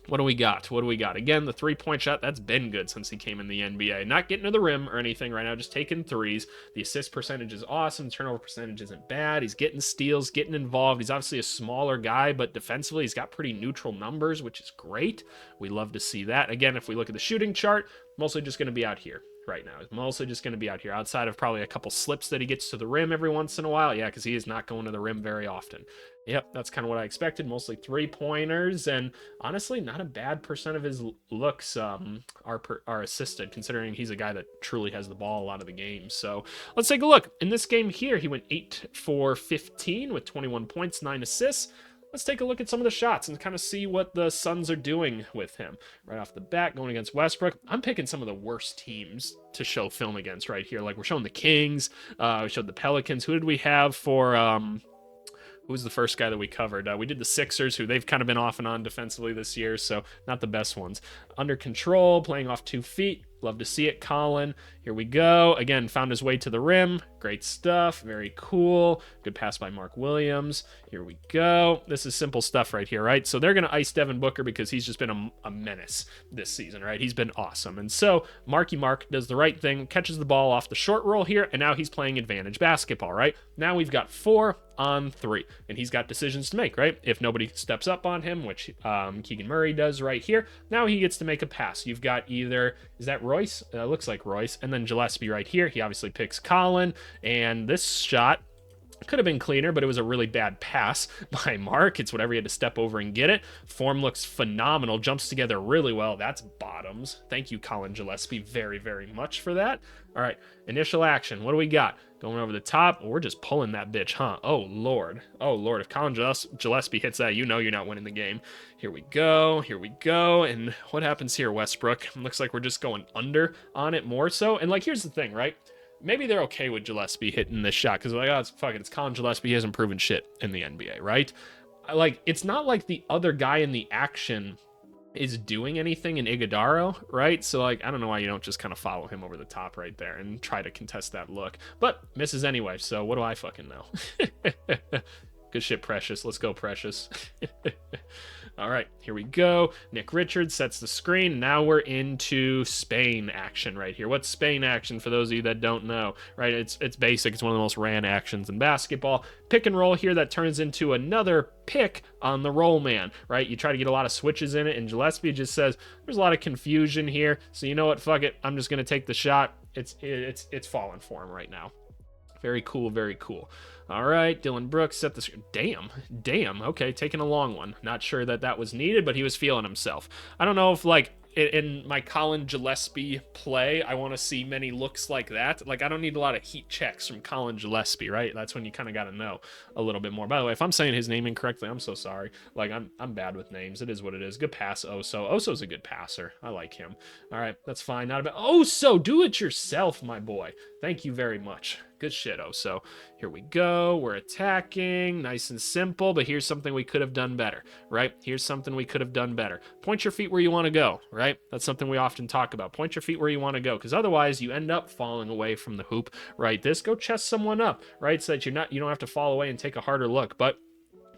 What do we got? Again, the 3-point shot, that's been good since he came in the NBA. Not getting to the rim or anything right now, just taking threes. The assist percentage is awesome. Turnover percentage isn't bad. He's getting steals, getting involved. He's obviously a smaller guy, but defensively, he's got pretty neutral numbers, which is great. We love to see that. Again, if we look at the shooting chart, mostly just going to be out here right now. It's mostly just going to be out here, outside of probably a couple slips that he gets to the rim every once in a while. Yeah, because he is not going to the rim very often. Yep, that's kind of what I expected. Mostly 3-pointers, and honestly, not a bad percent of his looks are assisted, considering he's a guy that truly has the ball a lot of the game. So let's take a look. In this game here, he went 8 for 15 with 21 points, 9 assists. Let's take a look at some of the shots and kind of see what the Suns are doing with him. Right off the bat, going against Westbrook, I'm picking some of the worst teams to show film against right here. Like, we're showing the Kings, we showed the Pelicans. Who did we have for... Who was the first guy that we covered? We did the Sixers, who they've kind of been off and on defensively this year, so not the best ones. Under control, playing off 2 feet. Love to see it, Colin. Here we go. Again, found his way to the rim. Great stuff. Very cool. Good pass by Mark Williams. Here we go. This is simple stuff right here, right? So they're going to ice Devin Booker because he's just been a menace this season, right? He's been awesome. And so Marky Mark does the right thing, catches the ball off the short roll here, and now he's playing advantage basketball, right? Now we've got 4 on 3, and he's got decisions to make, right? If nobody steps up on him, which Keegan Murray does right here, now he gets to make a pass. You've got either, is that Royce? Looks like Royce, and then Gillespie right here. He obviously picks Colin, and this shot could have been cleaner, but it was a really bad pass by Mark. It's whatever, he had to step over and get it. Form looks phenomenal, jumps together really well. That's bottoms. Thank you, Colin Gillespie, very, very much for that. All right, initial action. What do we got? Going over the top. We're just pulling that bitch, huh? Oh, Lord. Oh, Lord. If Colin Gillespie hits that, you know you're not winning the game. Here we go. Here we go. And what happens here, Westbrook? Looks like we're just going under on it more so. And, like, here's the thing, right? Maybe they're okay with Gillespie hitting this shot because they're like, oh, it's Colin Gillespie. He hasn't proven shit in the NBA, right? Like, it's not like the other guy in the action is doing anything in Iguodaro, right? So, like, I don't know why you don't just kind of follow him over the top right there and try to contest that look. But misses anyway, so what do I fucking know? Good shit, Precious. Let's go, Precious. All right, here we go. Nick Richards sets the screen. Now we're into Spain action right here. What's Spain action for those of you that don't know, right? It's basic. It's one of the most ran actions in basketball. Pick and roll here that turns into another pick on the roll man, right? You try to get a lot of switches in it, and Gillespie just says, there's a lot of confusion here, so you know what? Fuck it. I'm just going to take the shot. It's falling for him right now. Very cool, very cool. All right, Dylan Brooks set the... Damn. Okay, taking a long one. Not sure that was needed, but he was feeling himself. I don't know if, like, in my Colin Gillespie play, I want to see many looks like that. Like, I don't need a lot of heat checks from Colin Gillespie, right? That's when you kind of got to know a little bit more. By the way, if I'm saying his name incorrectly, I'm so sorry. Like, I'm bad with names. It is what it is. Good pass, Oso. Oso's a good passer. I like him. All right, that's fine. Not a bad... Oso, do it yourself, my boy. Thank you very much. Good shit, Oso. Here we go. We're attacking. Nice and simple, but here's something we could have done better, right? Here's something we could have done better. Point your feet where you want to go, right? That's something we often talk about. Point your feet where you want to go, because otherwise you end up falling away from the hoop, right? Go chest someone up, right? So that you don't have to fall away and take a harder look, but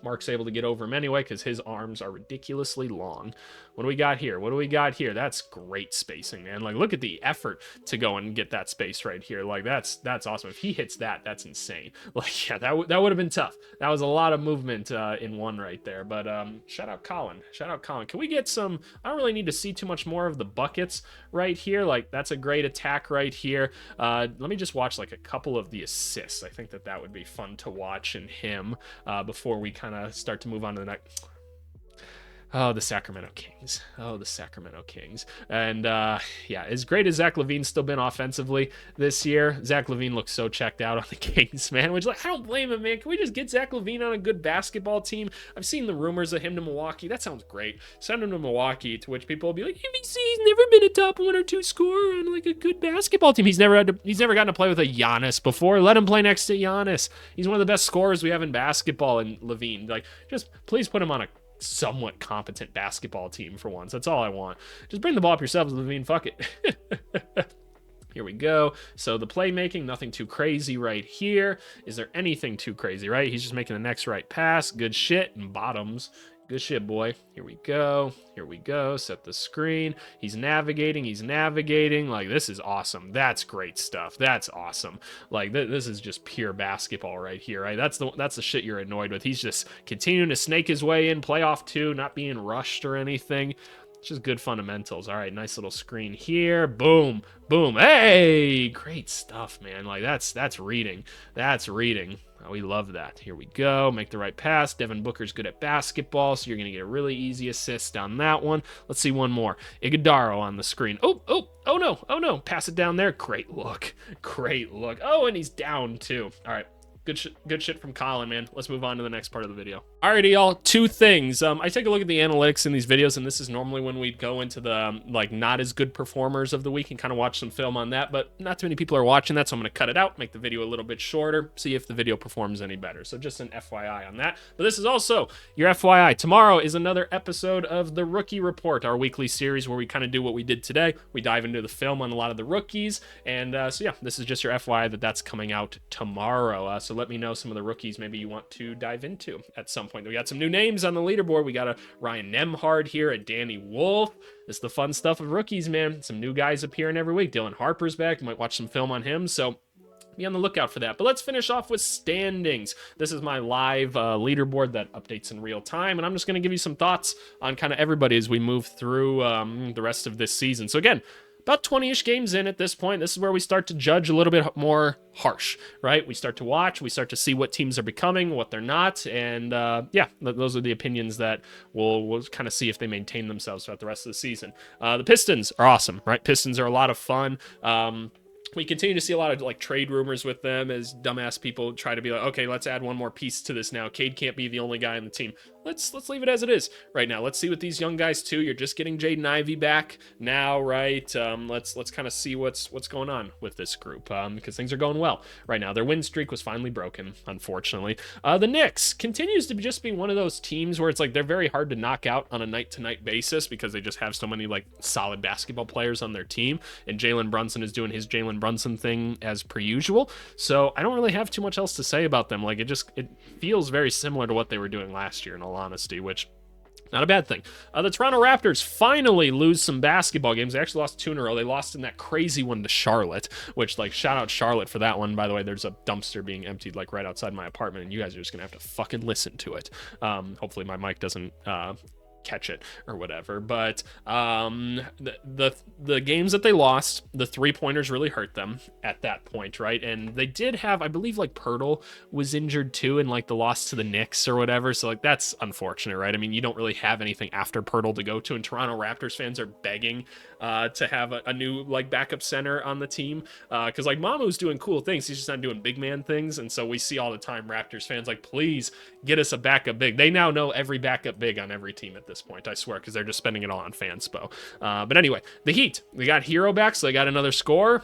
Mark's able to get over him anyway because his arms are ridiculously long. What do we got here? That's great spacing, man. Like, look at the effort to go and get that space right here. Like, that's awesome. If he hits that, that's insane. Like, yeah, that would have been tough. That was a lot of movement in one right there. But shout out Colin. Can we get some... I don't really need to see too much more of the buckets right here. Like, that's a great attack right here. Let me just watch, like, a couple of the assists. I think that would be fun to watch in him before we kind of start to move on to the next... Oh, the Sacramento Kings. And, yeah, as great as Zach LaVine's still been offensively this year, Zach LaVine looks so checked out on the Kings, man, which, like, I don't blame him, man. Can we just get Zach LaVine on a good basketball team? I've seen the rumors of him to Milwaukee. That sounds great. Send him to Milwaukee, to which people will be like, he's never been a top 1 or 2 scorer on, like, a good basketball team. He's never gotten to play with a Giannis before. Let him play next to Giannis. He's one of the best scorers we have in basketball, and LaVine. Like, just please put him on a somewhat competent basketball team for once. That's all I want. Just bring the ball up yourselves, LaVine. Fuck it. Here we go. So the playmaking, nothing too crazy right here. Is there anything too crazy, right? He's just making the next right pass. Good shit. And bottoms. Good shit, boy. Here we go. Set the screen. He's navigating. Like, this is awesome. That's great stuff. That's awesome. Like, this is just pure basketball right here, right? That's the shit you're annoyed with. He's just continuing to snake his way in, play off 2, not being rushed or anything. It's just good fundamentals. All right, nice little screen here. Boom. Hey, great stuff, man. Like, that's reading. Oh, we love that. Here we go. Make the right pass. Devin Booker's good at basketball, so you're going to get a really easy assist on that one. Let's see one more. Iguodaro on the screen. Oh no. Pass it down there. Great look. Oh, and he's down too. All right. Good shit from Colin, man. Let's move on to the next part of the video. Alrighty, y'all. 2 things. I take a look at the analytics in these videos, and this is normally when we'd go into the like not as good performers of the week and kind of watch some film on that, but not too many people are watching that, so I'm going to cut it out, make the video a little bit shorter, see if the video performs any better. So just an FYI on that. But this is also your FYI. Tomorrow is another episode of the Rookie Report, our weekly series where we kind of do what we did today. We dive into the film on a lot of the rookies, and so yeah, this is just your FYI that's coming out tomorrow. So let me know some of the rookies maybe you want to dive into at some point. We got some new names on the leaderboard. We got a Ryan Nembhard here, a Danny Wolf. This is the fun stuff of rookies, man. Some new guys appearing every week. Dylan Harper's back. Might watch some film on him, so be on the lookout for that. But let's finish off with standings. This is my live leaderboard that updates in real time, and I'm just going to give you some thoughts on kind of everybody as we move through the rest of this season. So again, about 20-ish games in at this point. This is where we start to judge a little bit more harsh, right? We start to watch, we start to see what teams are becoming, what they're not, and yeah, those are the opinions that we'll kind of see if they maintain themselves throughout the rest of the season. The Pistons are awesome, right? Pistons are a lot of fun. We continue to see a lot of like trade rumors with them as dumbass people try to be like, okay, let's add one more piece to this now. Cade can't be the only guy on the team. Let's leave it as it is right now. Let's see what these young guys too. You're just getting Jaden Ivey back now, right? Let's kind of see what's going on with this group because things are going well right now. Their win streak was finally broken, unfortunately. The Knicks continues to just be one of those teams where it's like they're very hard to knock out on a night-to-night basis because they just have so many like solid basketball players on their team, and Jalen Brunson is doing his Jalen Brunson thing as per usual. So I don't really have too much else to say about them. Like it feels very similar to what they were doing last year in all honesty, which not a bad thing. The Toronto Raptors finally lose some basketball games. They actually lost 2 in a row. They lost in that crazy one to Charlotte, which like shout out Charlotte for that one. By the way, there's a dumpster being emptied like right outside my apartment, and you guys are just gonna have to fucking listen to it. Hopefully my mic doesn't catch it or whatever. But the games that they lost, the 3-pointers really hurt them at that point, right? And they did have, I believe, like Pirtle was injured too in like the loss to the Knicks or whatever. So like that's unfortunate, right? I mean, you don't really have anything after Pirtle to go to, and Toronto Raptors fans are begging to have a new like backup center on the team, because like Mamu's doing cool things, he's just not doing big man things. And so we see all the time Raptors fans like, please get us a backup big. They now know every backup big on every team at this point, I swear, because they're just spending it all on fanspo. But anyway, the Heat, they got Hero back, so they got another scorer.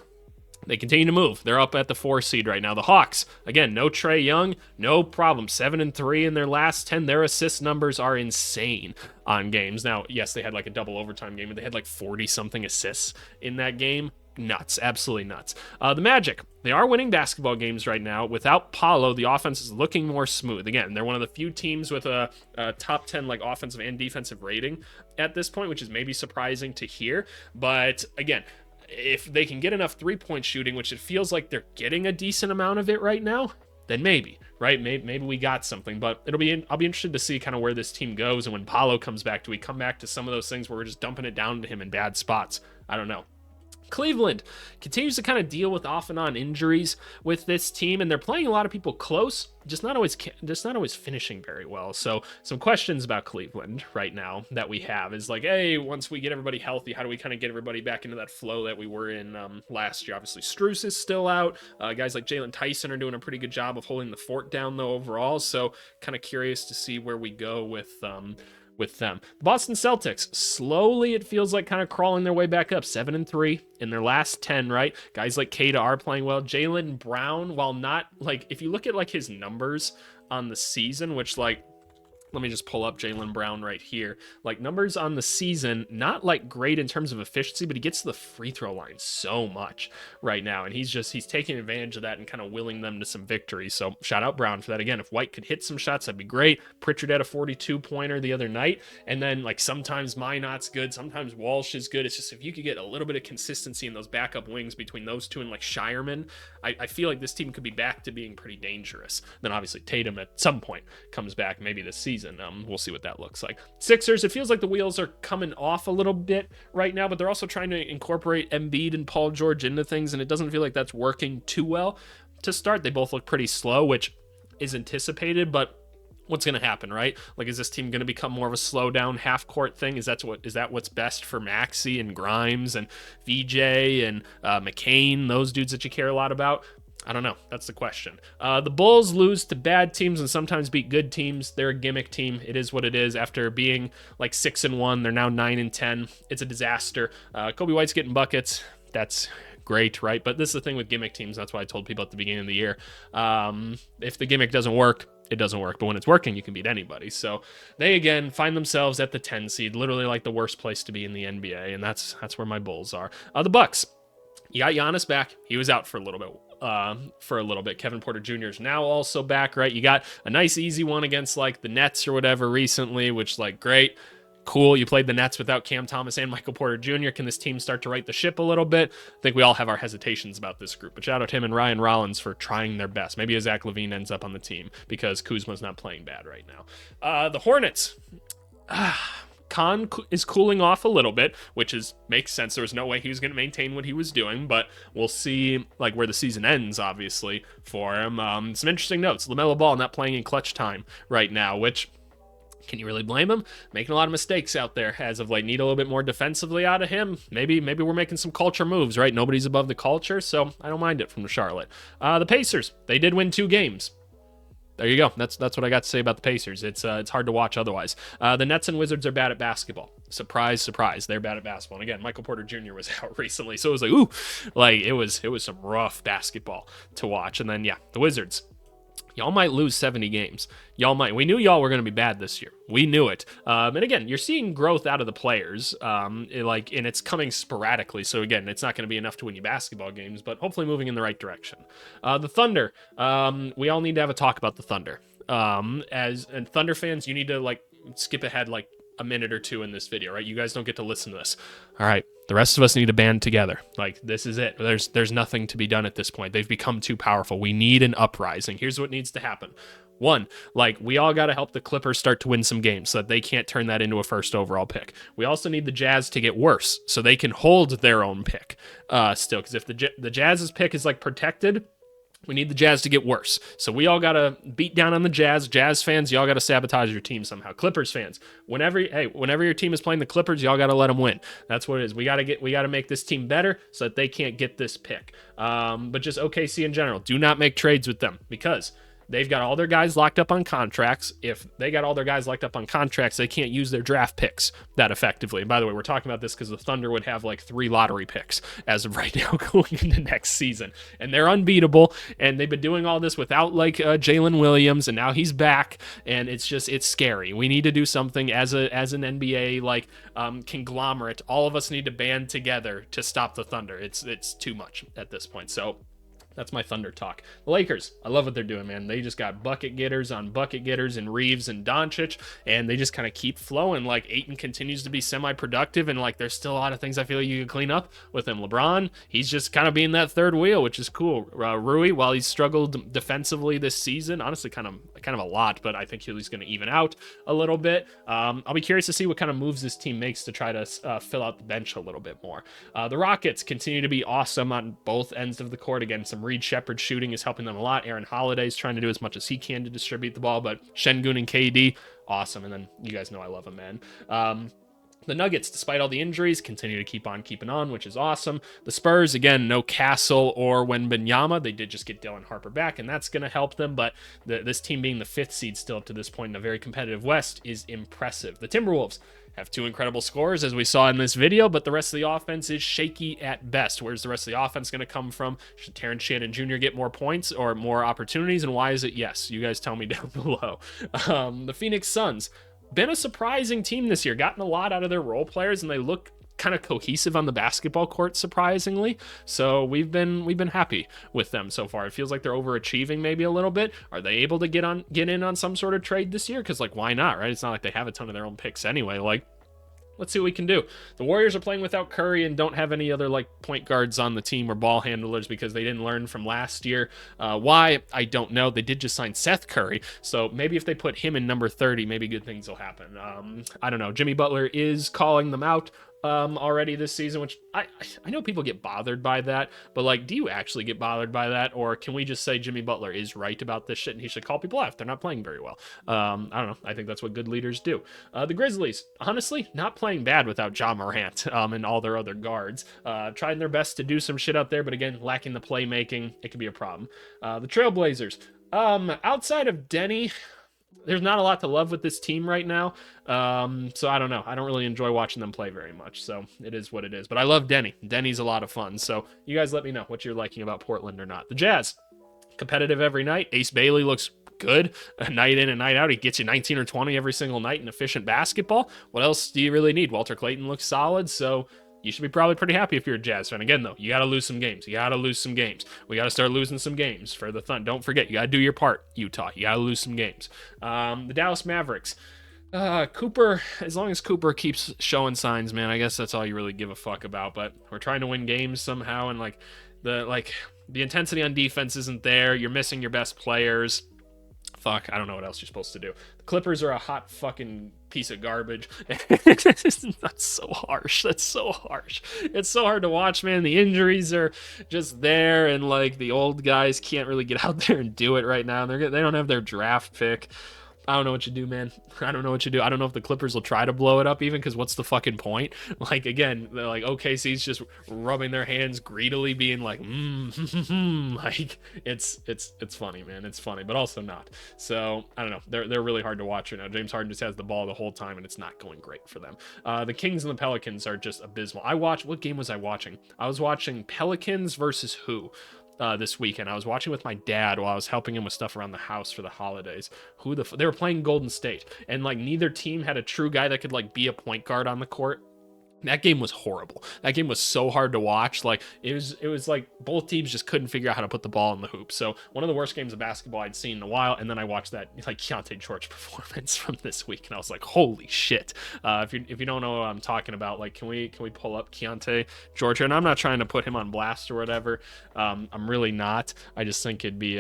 They continue to move. They're up at the 4 seed right now. The Hawks, again, no Trae Young, no problem. 7-3 in their last 10. Their assist numbers are insane on games. Now, yes, they had like a double overtime game, but they had like 40-something assists in that game. Nuts, absolutely nuts. The Magic, they are winning basketball games right now. Without Paulo, the offense is looking more smooth. Again, they're one of the few teams with a top 10 like offensive and defensive rating at this point, which is maybe surprising to hear. But again, if they can get enough 3-point shooting, which it feels like they're getting a decent amount of it right now, then maybe, right? Maybe we got something. But I'll be interested to see kind of where this team goes. And when Paulo comes back, do we come back to some of those things where we're just dumping it down to him in bad spots? I don't know. Cleveland continues to kind of deal with off and on injuries with this team, and they're playing a lot of people close, just not always finishing very well. So some questions about Cleveland right now that we have is like, hey, once we get everybody healthy, how do we kind of get everybody back into that flow that we were in last year? Obviously, Strus is still out. Guys like Jalen Tyson are doing a pretty good job of holding the fort down though overall. So kind of curious to see where we go with them. The Boston Celtics, slowly it feels like kind of crawling their way back up, 7-3 in their last 10, right? Guys like Kata are playing well. Jaylen Brown, while not like, if you look at like his numbers on the season, which like, let me just pull up Jaylen Brown right here. Like numbers on the season, not like great in terms of efficiency, but he gets to the free throw line so much right now. And he's taking advantage of that and kind of willing them to some victories. So shout out Brown for that. Again, if White could hit some shots, that'd be great. Pritchard had a 42-pointer the other night. And then like sometimes Minot's good. Sometimes Walsh is good. It's just, if you could get a little bit of consistency in those backup wings between those two and like Shireman, I feel like this team could be back to being pretty dangerous. Then obviously Tatum at some point comes back maybe this season. We'll see what that looks like. Sixers, it feels like the wheels are coming off a little bit right now, but they're also trying to incorporate Embiid and Paul George into things, and it doesn't feel like that's working too well to start. They both look pretty slow, which is anticipated, but what's going to happen, right? Like, is this team going to become more of a slow down half court thing? Is that what's best for Maxey and Grimes and VJ and McCain, those dudes that you care a lot about? I don't know. That's the question. The Bulls lose to bad teams and sometimes beat good teams. They're a gimmick team. It is what it is. After being like 6-1, they're now 9-10. It's a disaster. Kobe White's getting buckets. That's great, right? But this is the thing with gimmick teams. That's why I told people at the beginning of the year. If the gimmick doesn't work, it doesn't work. But when it's working, you can beat anybody. So they, again, find themselves at the 10 seed, literally like the worst place to be in the NBA. And that's where my Bulls are. The Bucks. You got Giannis back. He was out for a little bit. Kevin Porter Jr. is now also back, right? You got a nice easy one against like the Nets or whatever recently, which like great, cool. You played the Nets without Cam Thomas and Michael Porter Jr. Can this team start to right the ship a little bit? I think we all have our hesitations about this group, but shout out to him and Ryan Rollins for trying their best. Maybe Zach LaVine ends up on the team because Kuzma's not playing bad right now. The Hornets. Khan is cooling off a little bit, which makes sense. There was no way he was going to maintain what he was doing, but we'll see like where the season ends, obviously, for him. Some interesting notes. LaMelo Ball not playing in clutch time right now, which, can you really blame him? Making a lot of mistakes out there as of late. Need a little bit more defensively out of him. Maybe we're making some culture moves, right? Nobody's above the culture, so I don't mind it from Charlotte. The Pacers, they did win 2 games. There you go. That's what I got to say about the Pacers. It's hard to watch otherwise. The Nets and Wizards are bad at basketball. Surprise, surprise. They're bad at basketball. And again, Michael Porter Jr. was out recently, so it was like, ooh, like it was some rough basketball to watch. And then, yeah, the Wizards. Y'all might lose 70 games. Y'all might. We knew y'all were going to be bad this year. We knew it. And again, you're seeing growth out of the players, and it's coming sporadically. So again, it's not going to be enough to win you basketball games, but hopefully moving in the right direction. The Thunder. We all need to have a talk about the Thunder. And Thunder fans, you need to like skip ahead like a minute or two in this video, right? You guys don't get to listen to this. All right. The rest of us need to band together. Like, this is it. There's nothing to be done at this point. They've become too powerful. We need an uprising. Here's what needs to happen. One, like, we all got to help the Clippers start to win some games so that they can't turn that into a first overall pick. We also need the Jazz to get worse so they can hold their own pick still, because if the Jazz's pick is like protected, we need the Jazz to get worse. So we all got to beat down on the Jazz. Jazz fans, y'all got to sabotage your team somehow. Clippers fans, whenever your team is playing the Clippers, y'all got to let them win. That's what it is. We got to make this team better so that they can't get this pick. But just OKC in general, do not make trades with them, because they've got all their guys locked up on contracts. If they got all their guys locked up on contracts, they can't use their draft picks that effectively. And by the way, we're talking about this because the Thunder would have like 3 lottery picks as of right now going into next season. And they're unbeatable. And they've been doing all this without like Jalen Williams. And now he's back. And it's scary. We need to do something as an NBA like conglomerate. All of us need to band together to stop the Thunder. It's too much at this point. So that's my Thunder talk. The Lakers, I love what they're doing, man. They just got bucket getters on bucket getters and Reeves and Doncic, and they just kind of keep flowing. Like, Ayton continues to be semi-productive, and like there's still a lot of things I feel like you can clean up with him. LeBron, he's just kind of being that third wheel, which is cool. Rui, while he's struggled defensively this season, honestly kind of a lot, but I think he's going to even out a little bit. I'll be curious to see what kind of moves this team makes to try to fill out the bench a little bit more. The Rockets continue to be awesome on both ends of the court. Again, some Reed Shepherd shooting is helping them a lot. Aaron Holiday's trying to do as much as he can to distribute the ball, but Şengün and KD, awesome. And then you guys know I love him, man. The Nuggets, despite all the injuries, continue to keep on keeping on, which is awesome. The Spurs, again, no Castle or Wembanyama. They did just get Dylan Harper back, and that's going to help them. But this team being the 5th seed still up to this point in a very competitive West is impressive. The Timberwolves have 2 incredible scorers, as we saw in this video, but the rest of the offense is shaky at best. Where's the rest of the offense going to come from? Should Terrence Shannon Jr. get more points or more opportunities? And why is it yes? You guys tell me down below. The Phoenix Suns, been a surprising team this year, gotten a lot out of their role players, and they look kind of cohesive on the basketball court, surprisingly. So we've been happy with them so far. It feels like they're overachieving maybe a little bit. Are they able to get in on some sort of trade this year? Because like, why not, right? It's not like they have a ton of their own picks anyway. Like, let's see what we can do. The Warriors are playing without Curry and don't have any other like point guards on the team or ball handlers because they didn't learn from last year. Why? I don't know. They did just sign Seth Curry, so maybe if they put him in number 30, maybe good things will happen. I don't know. Jimmy Butler is calling them out already this season, which I know people get bothered by that, but like, do you actually get bothered by that? Or can we just say Jimmy Butler is right about this shit and he should call people out if they're not playing very well? I don't know. I think that's what good leaders do. The Grizzlies, honestly, not playing bad without Ja Morant and all their other guards. Trying their best to do some shit out there, but again, lacking the playmaking, it could be a problem. The Trailblazers, outside of Denny, there's not a lot to love with this team right now. So I don't know. I don't really enjoy watching them play very much. So it is what it is. But I love Denny. Denny's a lot of fun. So you guys let me know what you're liking about Portland or not. The Jazz, competitive every night. Ace Bailey looks good a night in and night out. He gets you 19 or 20 every single night in efficient basketball. What else do you really need? Walter Clayton looks solid. So you should be probably pretty happy if you're a Jazz fan. Again, though, you got to lose some games. We got to start losing some games for the Thunder. Don't forget, you got to do your part, Utah. You got to lose some games. The Dallas Mavericks. Cooper, as long as Cooper keeps showing signs, man, I guess that's all you really give a fuck about. But we're trying to win games somehow, and the intensity on defense isn't there. You're missing your best players. Fuck, I don't know what else you're supposed to do. The Clippers are a hot fucking piece of garbage. That's so harsh. It's so hard to watch, man. The injuries are just there, and like the old guys can't really get out there and do it right now. They don't have their draft pick. I don't know what you do, man. I don't know what you do. I don't know if the Clippers will try to blow it up even, because what's the fucking point? Like, again, they're like, OKC's just rubbing their hands greedily, being like, like, it's funny, man. It's funny, but also not. So, I don't know. They're really hard to watch right now. James Harden just has the ball the whole time, and it's not going great for them. The Kings and the Pelicans are just abysmal. what game was I watching? I was watching Pelicans versus who? This weekend. I was watching with my dad while I was helping him with stuff around the house for the holidays. They were playing Golden State, and like neither team had a true guy that could like be a point guard on the court. That game was horrible. That game was so hard to watch. Like it was like both teams just couldn't figure out how to put the ball in the hoop. So one of the worst games of basketball I'd seen in a while. And then I watched that like Keontae George performance from this week, and I was like, holy shit. If you don't know what I'm talking about, like can we pull up Keontae George? And I'm not trying to put him on blast or whatever. I'm really not. I just think it'd be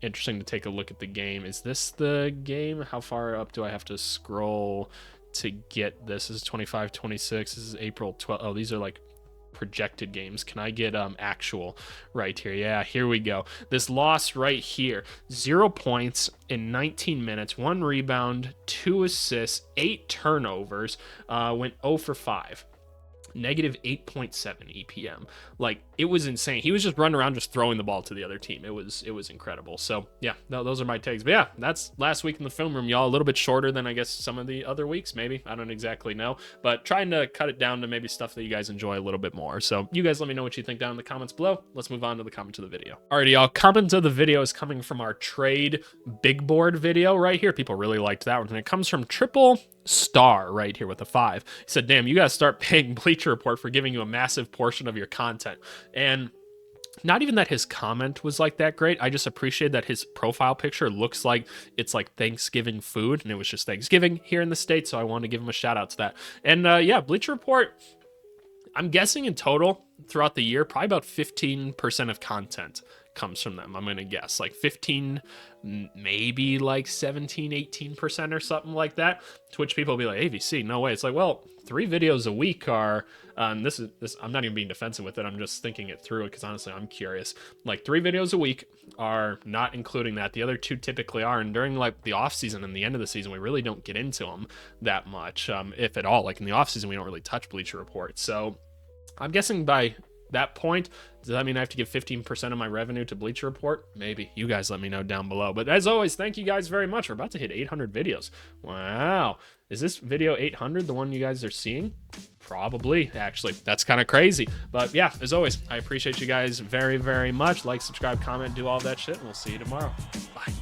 interesting to take a look at the game. Is this the game? How far up do I have to scroll to get this? Is 25, 26. This is April 12th. Oh, these are like projected games. Can I get actual right here? Yeah, here we go. This loss right here, 0 points in 19 minutes, 1 rebound, 2 assists, 8 turnovers, went 0 for 5. Negative 8.7 EPM. Like, it was insane. He was just running around just throwing the ball to the other team. It was incredible. So yeah, those are my takes. But yeah, that's last week in the film room, y'all. A little bit shorter than I guess some of the other weeks, maybe. I don't exactly know, but trying to cut it down to maybe stuff that you guys enjoy a little bit more. So you guys let me know what you think down in the comments below. Let's move on to the comment of the video. Alrighty, y'all. Comment of the video is coming from our trade big board video right here. People really liked that one, and it comes from Triple Star right here with a 5. He said, damn, you guys start paying Bleacher Report for giving you a massive portion of your content. And not even that his comment was like that great. I just appreciate that his profile picture looks like it's like Thanksgiving food, and it was just Thanksgiving here in the States, so I wanted to give him a shout out to that. And yeah, Bleacher Report, I'm guessing in total throughout the year, probably about 15% of content comes from them. I'm gonna guess like 15, maybe like 17, 18% or something like that. To which people will be like, AVC, no way. It's like, well, 3 videos a week are this I'm not even being defensive with it, I'm just thinking it through, because honestly I'm curious. Like 3 videos a week are not including that. The other 2 typically are, and during like the off season and the end of the season, we really don't get into them that much, if at all. Like in the off season, we don't really touch Bleacher Report. So I'm guessing by that point, does that mean I have to give 15% of my revenue to Bleacher Report? Maybe. You guys let me know down below. But as always, thank you guys very much. We're about to hit 800 videos. Wow. Is this video 800, the one you guys are seeing? Probably, actually. That's kind of crazy. But yeah, as always, I appreciate you guys very, very much. Like, subscribe, comment, do all that shit, and we'll see you tomorrow. Bye.